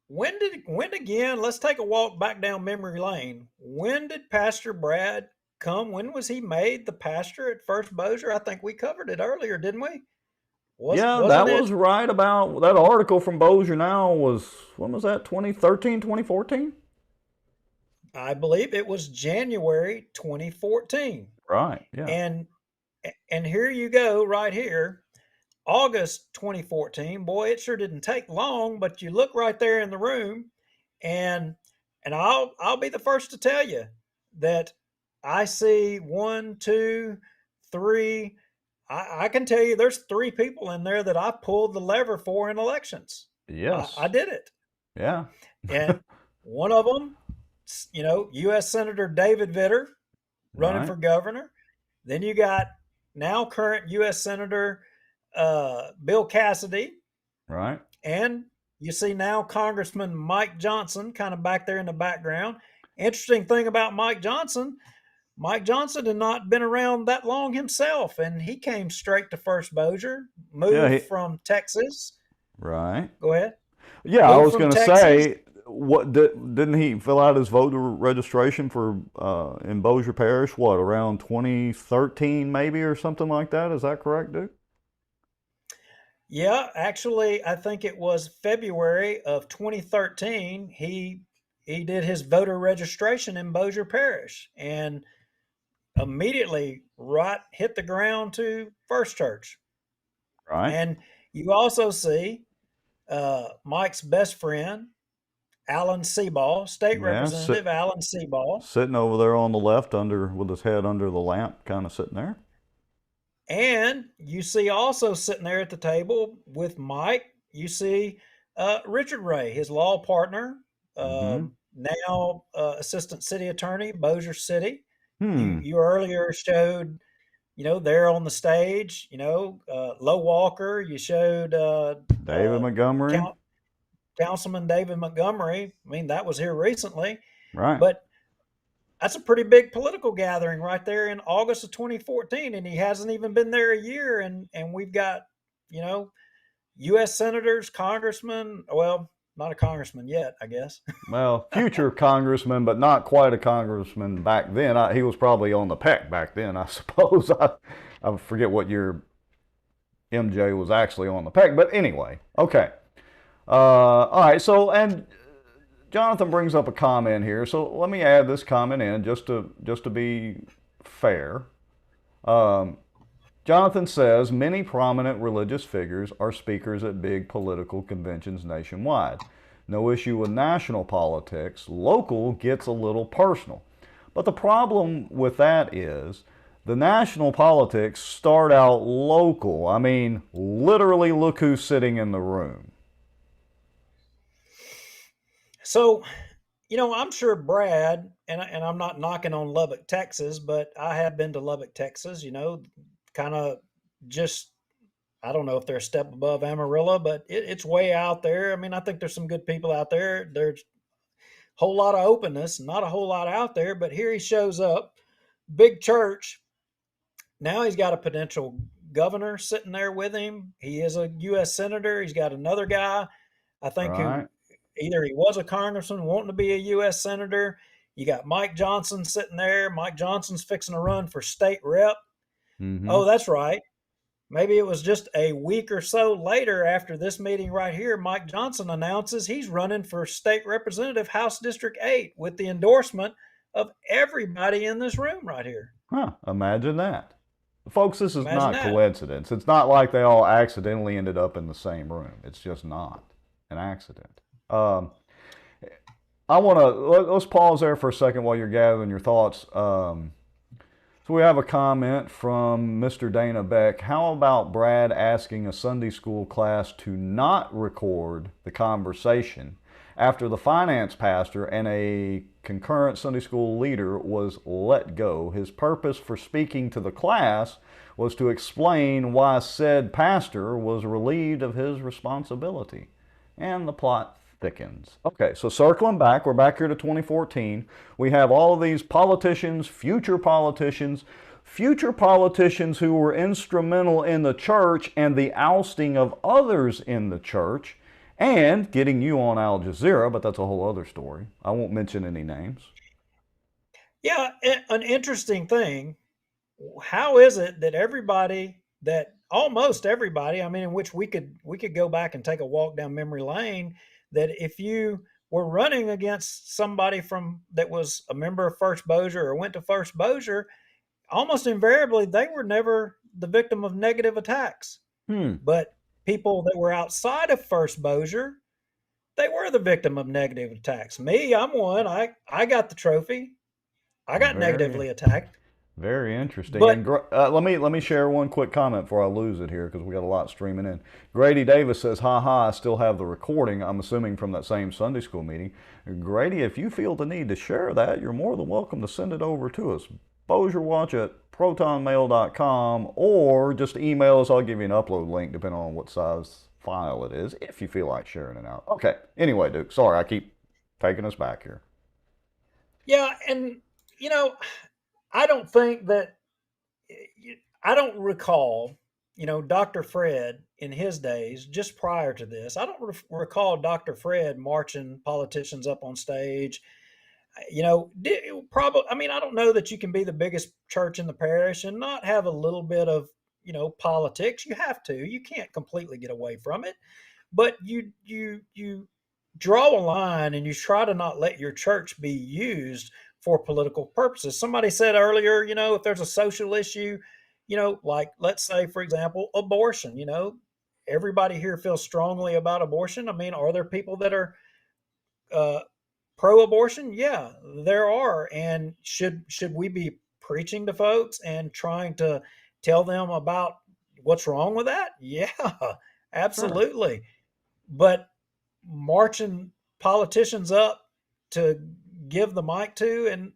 Speaker 2: when again? Let's take a walk back down memory lane. When did Pastor Brad come? When was he made the pastor at First Bossier? I think we covered it earlier, didn't we?
Speaker 1: Yeah,
Speaker 2: Wasn't
Speaker 1: that
Speaker 2: it?
Speaker 1: was right about that article from Bossier Now was, when was that, 2013, 2014?
Speaker 2: I believe it was January 2014.
Speaker 1: Right, yeah.
Speaker 2: And and here you go right here. August 2014. Boy, it sure didn't take long, but you look right there in the room, and I'll be the first to tell you that I see one, two, three. I can tell you there's three people in there that I pulled the lever for in elections. I
Speaker 1: Yes.
Speaker 2: did it.
Speaker 1: Yeah.
Speaker 2: And one of them, U.S. Senator David Vitter running
Speaker 1: Right.
Speaker 2: for governor. Then you got now current U.S. Senator Bill Cassidy,
Speaker 1: Right.
Speaker 2: and you see now Congressman Mike Johnson kind of back there in the background. Interesting thing about Mike Johnson had not been around that long himself, and he came straight to First Bossier,
Speaker 1: Yeah,
Speaker 2: moved from Texas.
Speaker 1: right.
Speaker 2: Go ahead.
Speaker 1: Yeah, I
Speaker 2: Moved
Speaker 1: was
Speaker 2: from
Speaker 1: going to
Speaker 2: Texas.
Speaker 1: say, didn't he fill out his voter registration for in Bossier Parish? What, around 2013 maybe or something like that? Is that correct, Duke?
Speaker 2: Yeah, actually, I think it was February of 2013. He did his voter registration in Bossier Parish, and immediately right hit the ground to First Church.
Speaker 1: Right.
Speaker 2: And you also see Mike's best friend, Alan Seaball, State
Speaker 1: Yeah,
Speaker 2: Representative Alan Seaball,
Speaker 1: sitting over there on the left under with his head under the lamp, kind of sitting there.
Speaker 2: and you see also sitting there at the table with Mike, you see Richard Ray, his law partner,
Speaker 1: Mm-hmm.
Speaker 2: now Assistant City Attorney, Bossier City.
Speaker 1: Hmm.
Speaker 2: You earlier showed, there on the stage, Low Walker. You showed
Speaker 1: David Montgomery.
Speaker 2: Councilman David Montgomery. I mean, that was here recently,
Speaker 1: Right.
Speaker 2: but that's a pretty big political gathering right there in August of 2014, and he hasn't even been there a year, and we've got, you know, U.S. senators, congressmen. Well, not a congressman yet, I guess.
Speaker 1: Well, future congressman, but not quite a congressman back then. He was probably on the peck back then, I suppose. I forget what year MJ was actually on the peck, but anyway, okay. All right, so, and Jonathan brings up a comment here, so let me add this comment in just to be fair. Jonathan says many prominent religious figures are speakers at big political conventions nationwide. No issue with national politics. Local gets a little personal. But the problem with that is the national politics start out local. I mean, literally, look who's sitting in the room.
Speaker 2: So, I'm sure Brad, and I'm not knocking on Lubbock, Texas, but I have been to Lubbock, Texas, kind of just, I don't know if they're a step above Amarillo, but it's way out there. I mean, I think there's some good people out there. There's a whole lot of openness, not a whole lot out there, but here he shows up, big church. Now he's got a potential governor sitting there with him. He is a U.S. senator. He's got another guy, I think, who
Speaker 1: Right?
Speaker 2: either he was a congressman wanting to be a U.S. senator. You got Mike Johnson sitting there. Mike Johnson's fixing to run for state rep.
Speaker 1: Mm-hmm.
Speaker 2: Oh, that's right. Maybe it was just a week or so later after this meeting right here, Mike Johnson announces he's running for state representative, House District 8, with the endorsement of everybody in this room right here.
Speaker 1: Huh, imagine that. Folks, this is
Speaker 2: Imagine
Speaker 1: not
Speaker 2: that.
Speaker 1: coincidence. It's not like they all accidentally ended up in the same room. It's just not an accident. I want to let's pause there for a second while you're gathering your thoughts. So we have a comment from Mr. Dana Beck. How about Brad asking a Sunday school class to not record the conversation after the finance pastor and a concurrent Sunday school leader was let go? His purpose for speaking to the class was to explain why said pastor was relieved of his responsibility. And the plot thickens. Okay, so circling back, we're back here to 2014. We have all of these politicians, future politicians who were instrumental in the church and the ousting of others in the church and getting you on Al Jazeera, but that's a whole other story. I won't mention any names.
Speaker 2: Yeah, an interesting thing. How is it that everybody that almost everybody, I mean, in which we could go back and take a walk down memory lane, that if you were running against somebody from that was a member of First Bossier or went to First Bossier, almost invariably they were never the victim of negative attacks.
Speaker 1: Hmm.
Speaker 2: But people that were outside of First Bossier, they were the victim of negative attacks. Me, I'm one. I got the trophy. I got
Speaker 1: Very,
Speaker 2: negatively attacked.
Speaker 1: very interesting.
Speaker 2: But
Speaker 1: And let me share one quick comment before I lose it here because we got a lot streaming in. Grady Davis says, "Ha ha! I still have the recording. I'm assuming from that same Sunday school meeting." Grady, if you feel the need to share that, you're more than welcome to send it over to us. BossierWatch@protonmail.com, or just email us. I'll give you an upload link depending on what size file it is, if you feel like sharing it out. Okay. Anyway, Duke, sorry, I keep taking us back here.
Speaker 2: yeah, and you know, I don't think that I don't recall, Dr. Fred in his days, just prior to this, I don't recall Dr. Fred marching politicians up on stage. Probably, I mean, I don't know that you can be the biggest church in the parish and not have a little bit of, politics. You have to. You can't completely get away from it, but you draw a line and you try to not let your church be used for political purposes. Somebody said earlier, if there's a social issue, like let's say, for example, abortion, everybody here feels strongly about abortion. I mean, are there people that are uh, pro-abortion? Yeah, there are. And should we be preaching to folks and trying to tell them about what's wrong with that? Yeah,
Speaker 1: Sure.
Speaker 2: absolutely. But marching politicians up to give the mic to, and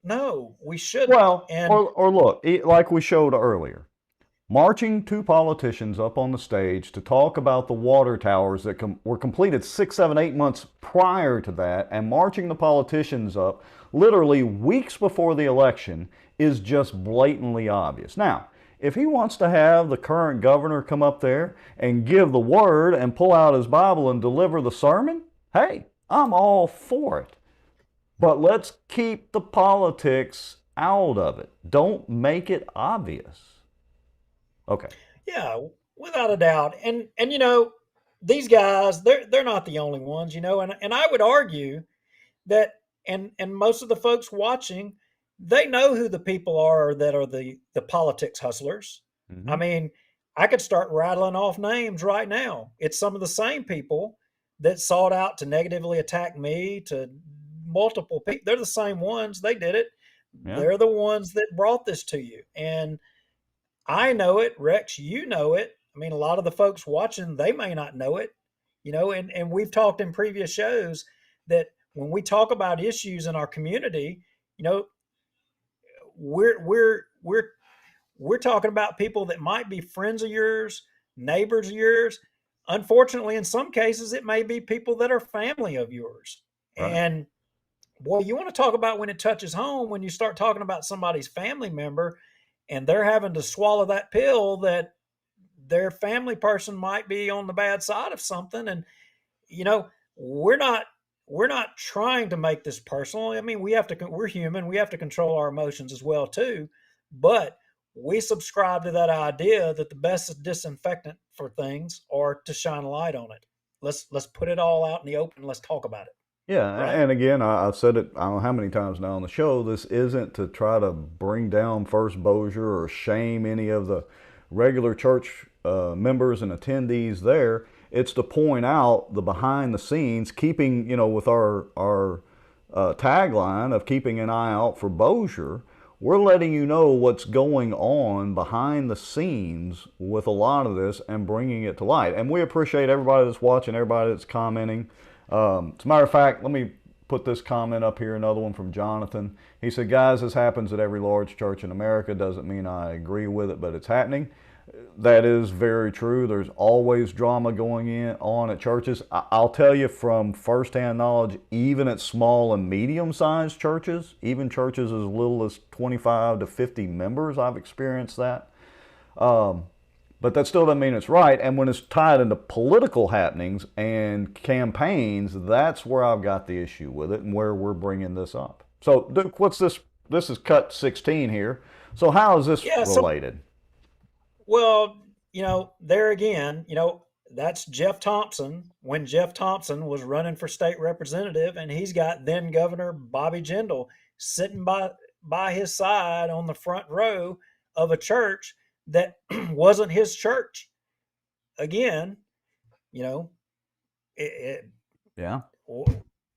Speaker 2: no, we shouldn't.
Speaker 1: Well,
Speaker 2: And
Speaker 1: or look, like we showed earlier, marching two politicians up on the stage to talk about the water towers that were completed 6, 7, 8 months prior to that, and marching the politicians up literally weeks before the election is just blatantly obvious. Now, if he wants to have the current governor come up there and give the word and pull out his Bible and deliver the sermon, hey, I'm all for it. But let's keep the politics out of it. Don't make it obvious. Okay.
Speaker 2: yeah, without a doubt. And these guys, they're not the only ones, and I would argue that, and most of the folks watching, they know who the people are that are the politics hustlers. I
Speaker 1: Mm-hmm.
Speaker 2: mean, I could start rattling off names right now. It's some of the same people that sought out to negatively attack me, to multiple people. They're the same ones. They did it.
Speaker 1: Yeah.
Speaker 2: They're the ones that brought this to you. And I know it, Rex, you know it. I mean, a lot of the folks watching, they may not know it, and we've talked in previous shows that when we talk about issues in our community, you know, we're we're we're we're talking about people that might be friends of yours, neighbors of yours. Unfortunately, in some cases, it may be people that are family of yours.
Speaker 1: Right.
Speaker 2: And boy, you want to talk about when it touches home, when you start talking about somebody's family member and they're having to swallow that pill that their family person might be on the bad side of something. And you know we're not we're not trying to make this personal. I mean, we're human, we have to control our emotions as well too. But we subscribe to that idea that the best disinfectant for things are to shine a light on it. Let's put it all out in the open. Let's talk about it.
Speaker 1: Yeah,
Speaker 2: Right.
Speaker 1: and again, I've said it, I don't know how many times now on the show, this isn't to try to bring down First Bossier or shame any of the regular church members and attendees there. It's to point out the behind the scenes, keeping, with our tagline of keeping an eye out for Bossier. We're letting you know what's going on behind the scenes with a lot of this and bringing it to light. And we appreciate everybody that's watching, everybody that's commenting. As a matter of fact, let me put this comment up here, another one from Jonathan. He said, guys, this happens at every large church in America. Doesn't mean I agree with it, but it's happening. That is very true. There's always drama going on at churches. I'll tell you from firsthand knowledge, even at small and medium-sized churches, even churches as little as 25 to 50 members, I've experienced that. But that still doesn't mean it's right. And when it's tied into political happenings and campaigns, that's where I've got the issue with it and where we're bringing this up. So, Duke, what's this? This is cut 16 here. So how is this
Speaker 2: Yeah. So,
Speaker 1: related?
Speaker 2: well, there again, that's Jeff Thompson when Jeff Thompson was running for state representative, and he's got then Governor Bobby Jindal sitting by his side on the front row of a church that wasn't his church. Again,
Speaker 1: Yeah.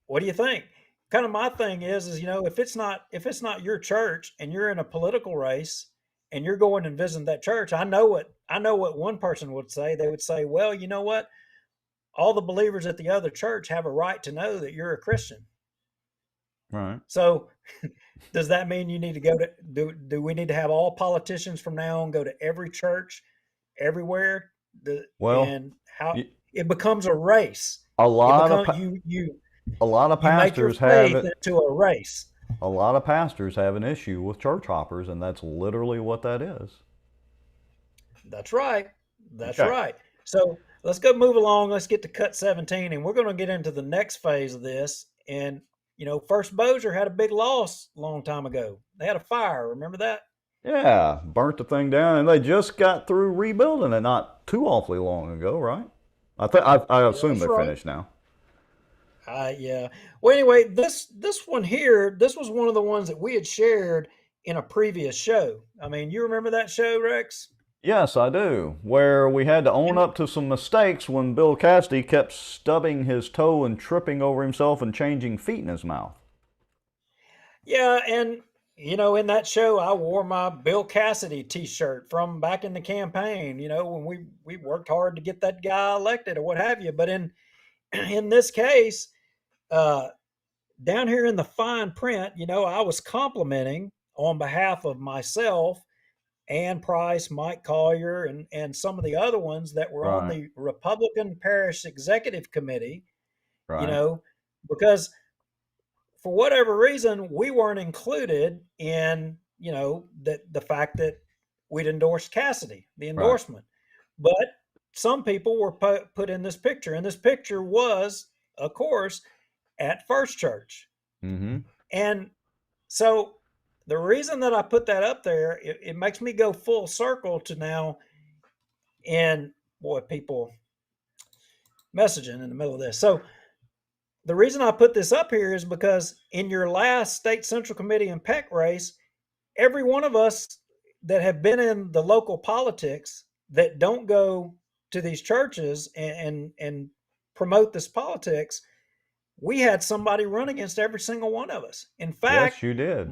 Speaker 2: what do you think? Kind of my thing is if it's not your church and you're in a political race and you're going and visiting that church, I know what one person would say. They would say, well, you know what? All the believers at the other church have a right to know that you're a Christian.
Speaker 1: Right.
Speaker 2: So does that mean you need to go to do we need to have all politicians from now on go to every church everywhere?
Speaker 1: Well,
Speaker 2: and how it becomes a race.
Speaker 1: A lot of
Speaker 2: make
Speaker 1: pastors
Speaker 2: your faith into a race.
Speaker 1: A lot of pastors have an issue with church hoppers, and that's literally what that is.
Speaker 2: That's right. That's okay. Right. So let's go move along. Let's get to cut 17, and we're going to get into the next phase of this. And First Bossier had a big loss a long time ago. They had a fire. Remember that?
Speaker 1: Yeah, burnt the thing down, and they just got through rebuilding it not too awfully long ago, right? I assume they're finished now.
Speaker 2: Yeah. Well, anyway, this one here, this was one of the ones that we had shared in a previous show. I mean, you remember that show, Rex?
Speaker 1: Yes, I do. Where we had to own up to some mistakes when Bill Cassidy kept stubbing his toe and tripping over himself and changing feet in his mouth.
Speaker 2: Yeah, and in that show, I wore my Bill Cassidy T-shirt from back in the campaign. When we worked hard to get that guy elected or what have you. But in this case, down here in the fine print, I was complimenting on behalf of myself, Ann Price, Mike Collier, and some of the other ones that were on the Republican Parish Executive Committee. Because for whatever reason, we weren't included in, the fact that we'd endorsed Cassidy, the endorsement. Right. But some people were put in this picture, and this picture was, of course, at First Church.
Speaker 1: Mm-hmm.
Speaker 2: And so the reason that I put that up there, it makes me go full circle to now, and boy, people messaging in the middle of this. So the reason I put this up here is because in your last state central committee and PEC race, every one of us that have been in the local politics that don't go to these churches and promote this politics, we had somebody run against every single one of us. In fact,
Speaker 1: yes, you did.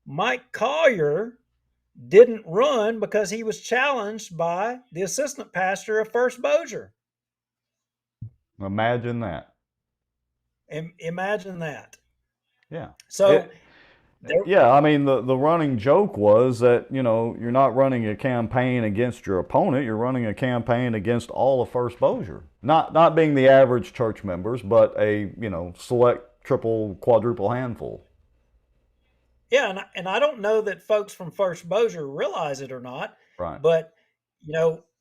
Speaker 2: Mike Collier didn't run because he was challenged by the assistant pastor of First Bossier.
Speaker 1: Imagine that.
Speaker 2: Imagine that.
Speaker 1: Yeah.
Speaker 2: So,
Speaker 1: I mean, the running joke was that, you're not running a campaign against your opponent. You're running a campaign against all of First Bossier. Not being the average church members, but a, select triple, quadruple handful.
Speaker 2: Yeah, and I don't know that folks from First Bossier realize it or not.
Speaker 1: Right.
Speaker 2: But,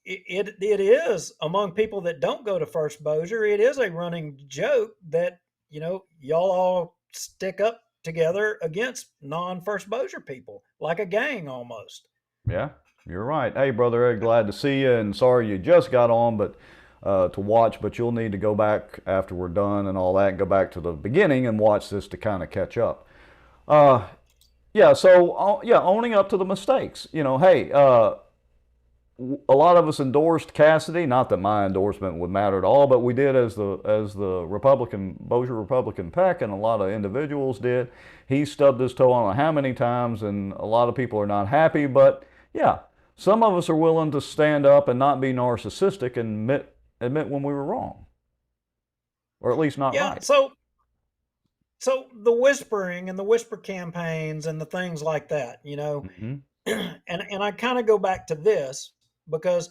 Speaker 2: it is among people that don't go to First Bossier, it is a running joke that, y'all all stick up together against non-First Bossier people, like a gang almost.
Speaker 1: Yeah, you're right. Hey, Brother Ed, glad to see you, and sorry you just got on but to watch, but you'll need to go back after we're done and all that, and go back to the beginning and watch this to kind of catch up. Owning up to the mistakes. A lot of us endorsed Cassidy. Not that my endorsement would matter at all, but we did as the Bossier Republican PEC, and a lot of individuals did. He stubbed his toe on how many times, and a lot of people are not happy. But yeah, some of us are willing to stand up and not be narcissistic and admit when we were wrong, or at least not right.
Speaker 2: So the whispering and the whisper campaigns and the things like that,
Speaker 1: Mm-hmm.
Speaker 2: and I kind of go back to this. Because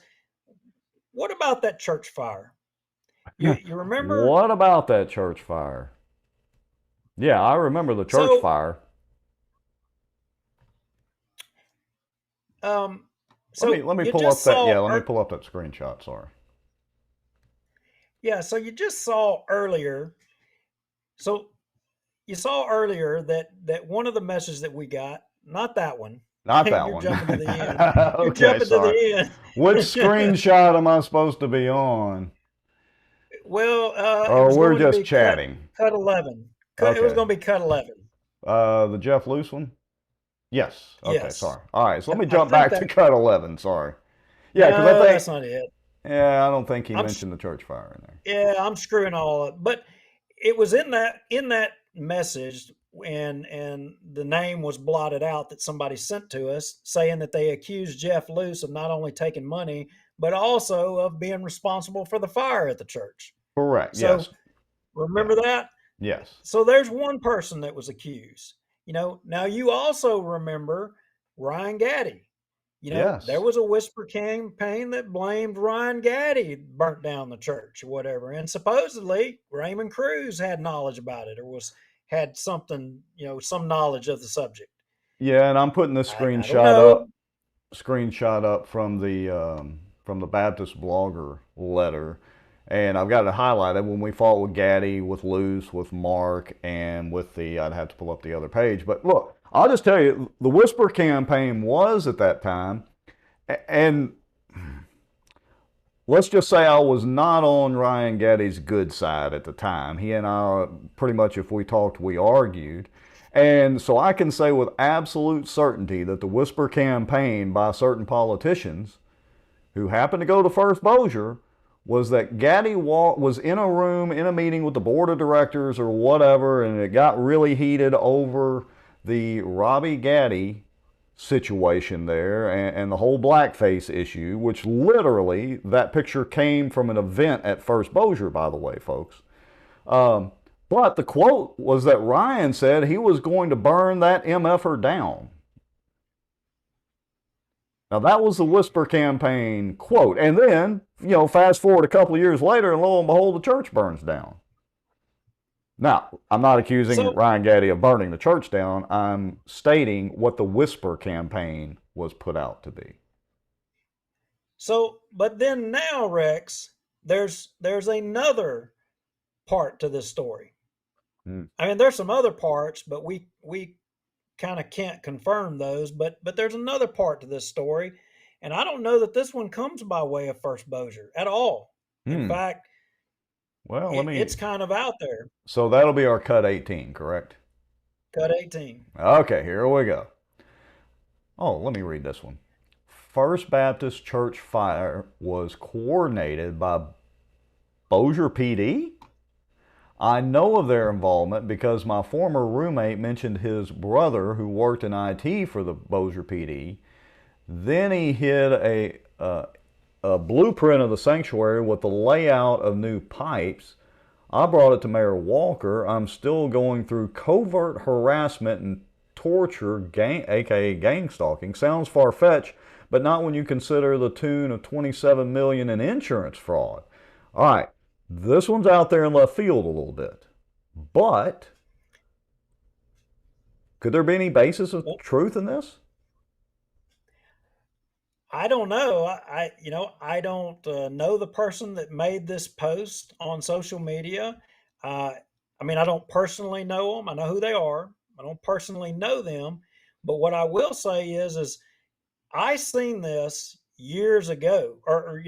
Speaker 2: what about that church fire? You remember?
Speaker 1: What about that church fire? Yeah, I remember the church fire.
Speaker 2: Let
Speaker 1: me pull up that. Yeah, let me pull up that screenshot. Sorry.
Speaker 2: Yeah, so you just saw earlier. So you saw earlier that one of the messages that we got, not that one,
Speaker 1: Not that
Speaker 2: You're
Speaker 1: one.
Speaker 2: jumping to the end. You're
Speaker 1: Okay,
Speaker 2: jumping to
Speaker 1: sorry.
Speaker 2: the end.
Speaker 1: Which screenshot am I supposed to be on?
Speaker 2: Well, it
Speaker 1: Or
Speaker 2: was
Speaker 1: we're
Speaker 2: going to
Speaker 1: just
Speaker 2: be
Speaker 1: chatting?
Speaker 2: cut 11. It was
Speaker 1: Okay.
Speaker 2: going to be cut 11.
Speaker 1: The Jeff Luce one? Yes. Okay,
Speaker 2: Yes.
Speaker 1: sorry. All right, so let me
Speaker 2: I
Speaker 1: jump
Speaker 2: think
Speaker 1: back to
Speaker 2: that,
Speaker 1: cut 11. Sorry. Yeah, because I
Speaker 2: no,
Speaker 1: think,
Speaker 2: that's not it.
Speaker 1: yeah, I don't think he
Speaker 2: I'm
Speaker 1: mentioned the church fire in there.
Speaker 2: Yeah, I'm screwing all up. But it was in that message, and the name was blotted out that somebody sent to us saying that they accused Jeff Luce of not only taking money but also of being responsible for the fire at the church.
Speaker 1: Correct.
Speaker 2: So
Speaker 1: Yes. Yeah.
Speaker 2: remember that?
Speaker 1: Yes.
Speaker 2: So there's one person that was accused. Now you also remember Ryan Gaddy. There
Speaker 1: Yes.
Speaker 2: was a whisper campaign that blamed Ryan Gaddy burnt down the church or whatever, and supposedly Raymond Cruz had knowledge about it, or had something, some knowledge of the subject.
Speaker 1: Yeah, and I'm putting this
Speaker 2: I don't know.
Speaker 1: screenshot up from the Baptist blogger letter, and I've got it highlighted when we fought with Gaddy, with Luce, with Mark, and with the I'd have to pull up the other page. But look, I'll just tell you, the Whisper campaign was at that time, and let's just say I was not on Ryan Gaddy's good side at the time. He and I, pretty much, if we talked, we argued. And so I can say with absolute certainty that the Whisper campaign by certain politicians who happened to go to First Bossier was that Gaddy was in a room, in a meeting with the board of directors or whatever, and it got really heated over the Robbie Gaddy situation there and the whole blackface issue, which literally, that picture came from an event at First Bossier, by the way, folks. But the quote was that Ryan said he was going to burn that MFer down. Now, that was the Whisper campaign quote. And then, fast forward a couple of years later, and lo and behold, the church burns down. Now, I'm not accusing Ryan Gaddy of burning the church down. I'm stating what the Whisper campaign was put out to be.
Speaker 2: So, but then now, Rex, there's another part to this story. I mean, there's some other parts, but we kind of can't confirm those. But there's another part to this story, and I don't know that this one comes by way of First Bossier at all. In fact,
Speaker 1: well,
Speaker 2: it's kind of out there.
Speaker 1: So that'll be our cut 18, correct?
Speaker 2: Cut 18.
Speaker 1: Okay, here we go. Oh, let me read this one. First Baptist Church fire was coordinated by Bossier PD? I know of their involvement because my former roommate mentioned his brother who worked in IT for the Bossier PD. Then he hid a blueprint of the sanctuary with the layout of new pipes. I brought it to Mayor Walker. I'm still going through covert harassment and torture, aka gang stalking. Sounds far-fetched, but not when you consider the tune of $27 million in insurance fraud. All right, this one's out there in left field a little bit, but could there be any basis of truth in this?
Speaker 2: I don't know. I don't know the person that made this post on social media. I mean, I don't personally know them. I know who they are. I don't personally know them. But what I will say is I seen this years ago, or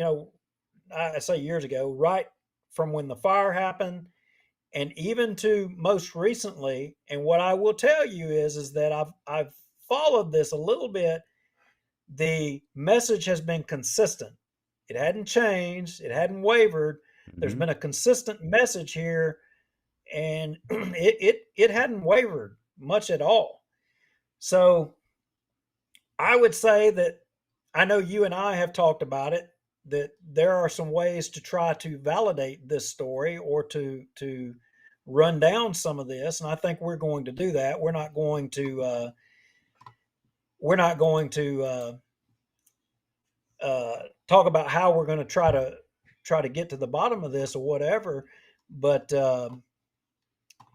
Speaker 2: I say years ago, right from when the fire happened, and even to most recently. And what I will tell you is that I've followed this a little bit. The message has been consistent. It hadn't changed. It hadn't wavered. There's been a consistent message here, and it hadn't wavered much at all. So I would say that I know you and I have talked about it, that there are some ways to try to validate this story or to run down some of this, and I think we're going to do that. We're not going to talk about how we're going to try to get to the bottom of this or whatever. But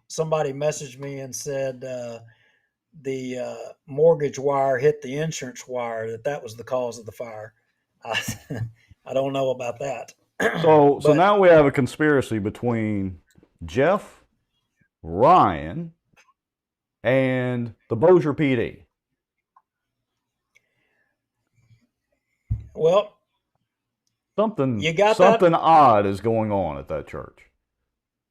Speaker 2: somebody messaged me and said the mortgage wire hit the insurance wire, that was the cause of the fire. I don't know about that.
Speaker 1: So now we have a conspiracy between Jeff, Ryan, and the Bossier PD.
Speaker 2: Well,
Speaker 1: Something
Speaker 2: you got that.
Speaker 1: something odd is going on at that church,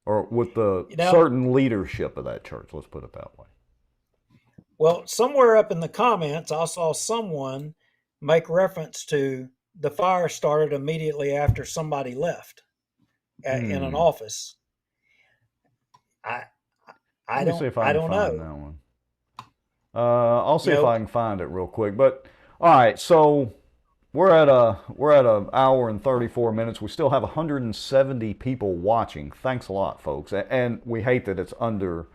Speaker 1: or with the
Speaker 2: You know,
Speaker 1: certain leadership of that church. Let's put it that way.
Speaker 2: well, somewhere up in the comments, I saw someone make reference to the fire started immediately after somebody left in an
Speaker 1: Hmm.
Speaker 2: office. I
Speaker 1: Let me see if I
Speaker 2: I
Speaker 1: can
Speaker 2: don't
Speaker 1: find
Speaker 2: know.
Speaker 1: that one. I'll
Speaker 2: You
Speaker 1: see if
Speaker 2: know,
Speaker 1: I can find it real quick. But all right, so we're at an hour and 34 minutes. We still have 170 people watching. Thanks a lot, folks. And we hate that it's under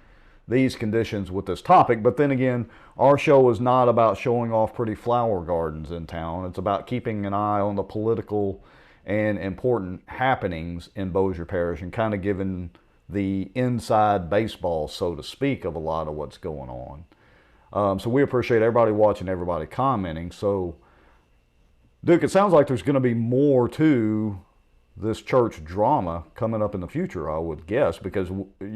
Speaker 1: these conditions with this topic. But then again, our show is not about showing off pretty flower gardens in town. It's about keeping an eye on the political and important happenings in Bossier Parish and kind of giving the inside baseball, so to speak, of a lot of what's going on. So we appreciate everybody watching, everybody commenting. So, Duke, it sounds like there's going to be more to this church drama coming up in the future, I would guess, because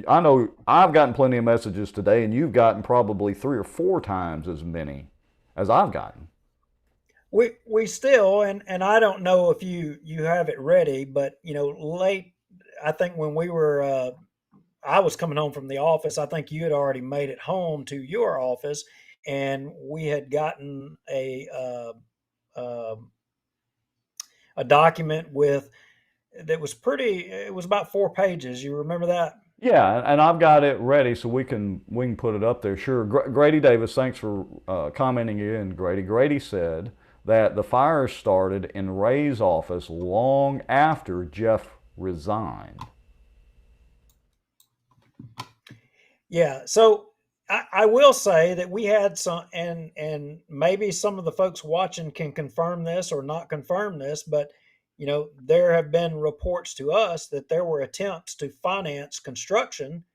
Speaker 1: I know I've gotten plenty of messages today, and you've gotten probably 3 or 4 times as many as I've gotten.
Speaker 2: we still, and I don't know if you have it ready, but late. I think when we were I was coming home from the office. I think you had already made it home to your office, and we had gotten uh, a document with that was pretty. It was about 4 pages. You remember that?
Speaker 1: Yeah, and I've got it ready so we can put it up there. Sure. Grady Davis, thanks for commenting again, Grady. Grady said that the fire started in Ray's office long after Jeff resigned.
Speaker 2: Yeah. So I will say that we had some, and maybe some of the folks watching can confirm this or not confirm this, but there have been reports to us that there were attempts to finance construction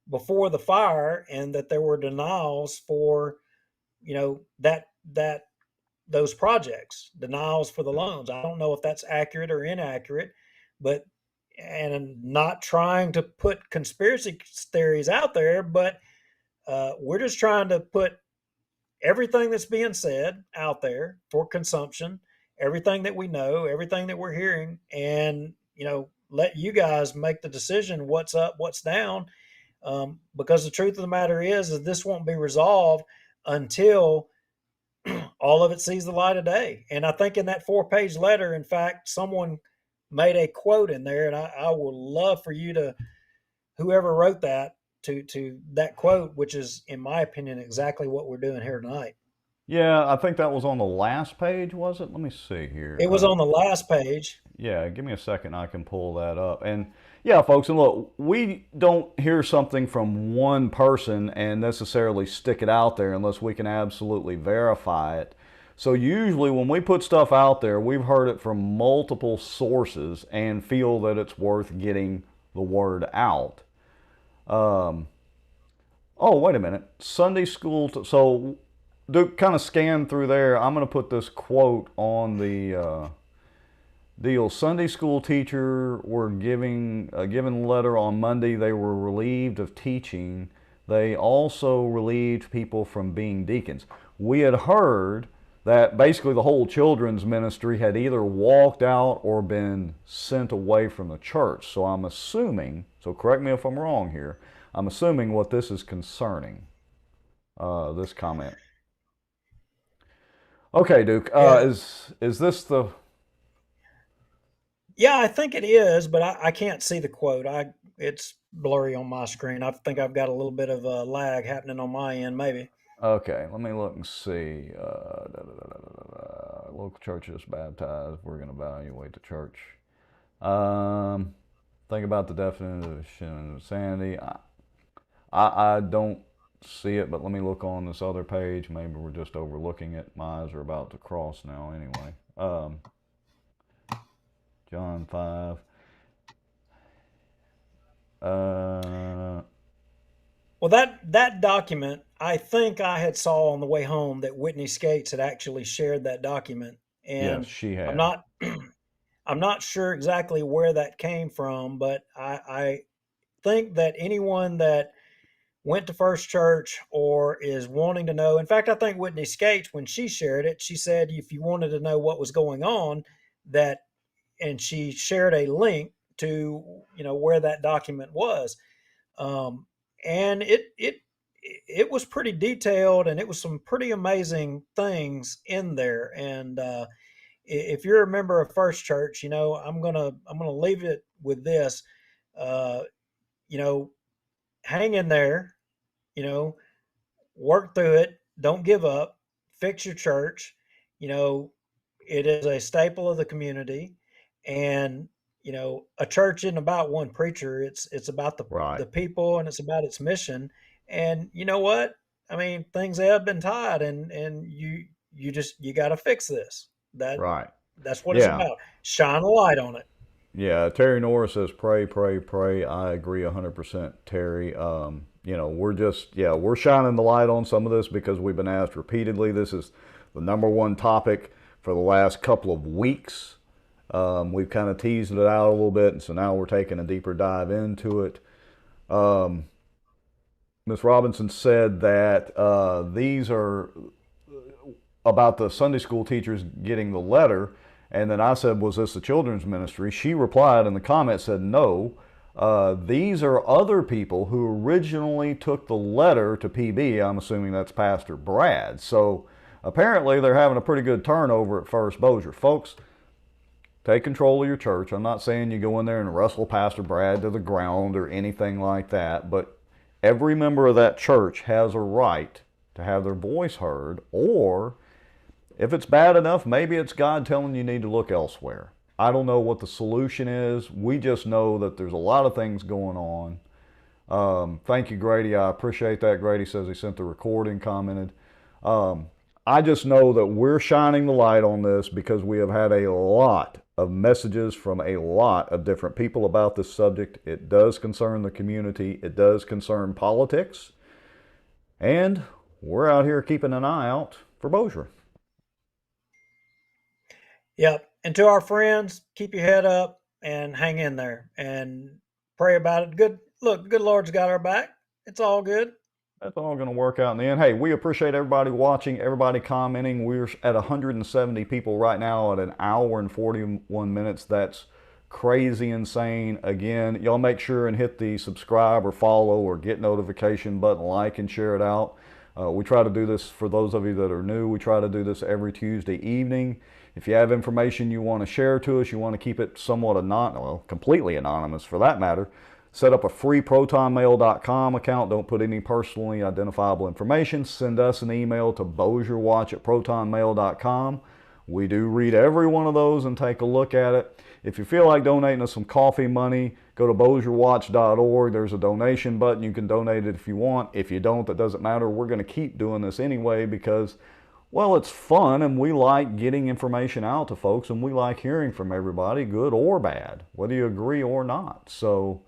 Speaker 2: before the fire, and that there were denials for that those projects, denials for the loans. I don't know if that's accurate or inaccurate, but and I'm not trying to put conspiracy theories out there, but we're just trying to put everything that's being said out there for consumption, everything that we know, everything that we're hearing, and let you guys make the decision what's up, what's down. Because the truth of the matter is this won't be resolved until all of it sees the light of day. And I think in that 4 page letter, in fact, someone made a quote in there, and I would love for you to, whoever wrote that, to that quote, which is, in my opinion, exactly what we're doing here tonight.
Speaker 1: Yeah, I think that was on the last page, was it? Let me see
Speaker 2: It
Speaker 1: here.
Speaker 2: was on the last page.
Speaker 1: Yeah, give me a second. I can pull that up. And yeah, folks, and look, we don't hear something from one person and necessarily stick it out there unless we can absolutely verify it. So usually when we put stuff out there, we've heard it from multiple sources and feel that it's worth getting the word out. Um, oh, wait a minute. Sunday school. So do kind of scan through there. I'm going to put this quote on the deal. Sunday school teacher were giving a given letter on Monday. They were relieved of teaching. They also relieved people from being deacons. We had heard that basically the whole children's ministry had either walked out or been sent away from the church. So I'm assuming, so correct me if I'm wrong here, I'm assuming what this is concerning, this comment. Okay, Duke,
Speaker 2: Yeah,
Speaker 1: is this the...
Speaker 2: yeah, I think it is, but I can't see the quote. It's blurry on my screen. I think I've got a little bit of a lag happening on my end, maybe.
Speaker 1: Okay, let me look and see. Local churches baptized. We're going to evaluate the church. Um, think about the definition of insanity. I don't see it, but let me look on this other page. Maybe we're just overlooking it. My eyes are about to cross now anyway. John 5. Uh,
Speaker 2: Well, that document, I think I had saw on the way home that Whitney Skates had actually shared that document,
Speaker 1: yes,
Speaker 2: and
Speaker 1: she
Speaker 2: I'm
Speaker 1: had.
Speaker 2: not I'm not sure exactly where that came from, but I think that anyone that went to First Church or is wanting to know. In fact, I think Whitney Skates, when she shared it, she said if you wanted to know what was going on, that, and she shared a link to, where that document was. Um, and it was pretty detailed, and it was some pretty amazing things in there. And if you're a member of First Church, I'm gonna leave it with this. Uh, you know, hang in there. You know, work through it. Don't give up. Fix your church. You know, it is a staple of the community, and a church isn't about one preacher. It's about
Speaker 1: Right.
Speaker 2: the people, and it's about its mission. And you know what? I mean, things have been tied, and you got to fix this.
Speaker 1: Right.
Speaker 2: That's what it's
Speaker 1: Yeah.
Speaker 2: about. Shine a light on it.
Speaker 1: Yeah, Terry Norris says pray, pray, pray. I agree 100%, Terry. We're shining the light on some of this because we've been asked repeatedly. This is the number one topic for the last couple of weeks. We've kind of teased it out a little bit, and so now we're taking a deeper dive into it. Ms. Robinson said that these are about the Sunday school teachers getting the letter. And then I said, was this the children's ministry? She replied in the comments, said, no. These are other people who originally took the letter to PB. I'm assuming that's Pastor Brad. So apparently they're having a pretty good turnover at First Bossier. Folks, take control of your church. I'm not saying you go in there and wrestle Pastor Brad to the ground or anything like that, but every member of that church has a right to have their voice heard, or if it's bad enough, maybe it's God telling you need to look elsewhere. I don't know what the solution is. We just know that there's a lot of things going on. Thank you, Grady. I appreciate that. Grady says he sent the recording, commented. I just know that we're shining the light on this because we have had a lot of messages from a lot of different people about this subject. It does concern the community. It does concern politics. And we're out here keeping an eye out for Bossier.
Speaker 2: Yep. And to our friends, keep your head up and hang in there and pray about it. Good Lord's got our back. It's all good.
Speaker 1: That's all going to work out in the end. Hey, we appreciate everybody watching, everybody commenting. We're at 170 people right now at an hour and 41 minutes. That's crazy insane. Again, y'all make sure and hit the subscribe or follow or get notification button, like and share it out. We try to do this for those of you that are new. We try to do this every Tuesday evening. If you have information you want to share to us, you want to keep it somewhat completely anonymous for that matter, set up a free protonmail.com account. Don't put any personally identifiable information. Send us an email to bossierwatch@protonmail.com. We do read every one of those and take a look at it. If you feel like donating us some coffee money, go to bossierwatch.org. There's a donation button. You can donate it if you want. If you don't, that doesn't matter. We're going to keep doing this anyway because, well, it's fun and we like getting information out to folks and we like hearing from everybody, good or bad, whether you agree or not. So,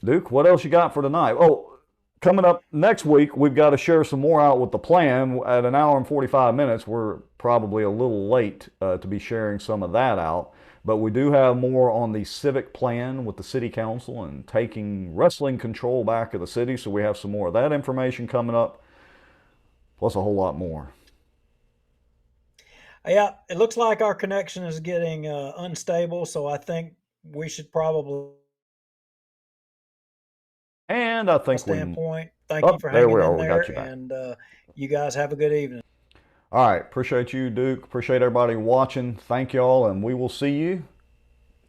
Speaker 1: Duke, what else you got for tonight? Oh, coming up next week, we've got to share some more out with the plan. At an hour and 45 minutes, we're probably a little late to be sharing some of that out. But we do have more on the civic plan with the city council and wrestling control back of the city. So we have some more of that information coming up, plus a whole lot more.
Speaker 2: Yeah, it looks like our connection is getting unstable, so I think we should probably.
Speaker 1: And I think
Speaker 2: standpoint. Thank you for hanging in there, and you guys have a good evening.
Speaker 1: All right, appreciate you, Duke. Appreciate everybody watching. Thank y'all, and we will see you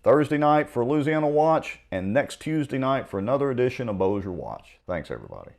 Speaker 1: Thursday night for Louisiana Watch and next Tuesday night for another edition of Bossier Watch. Thanks, everybody.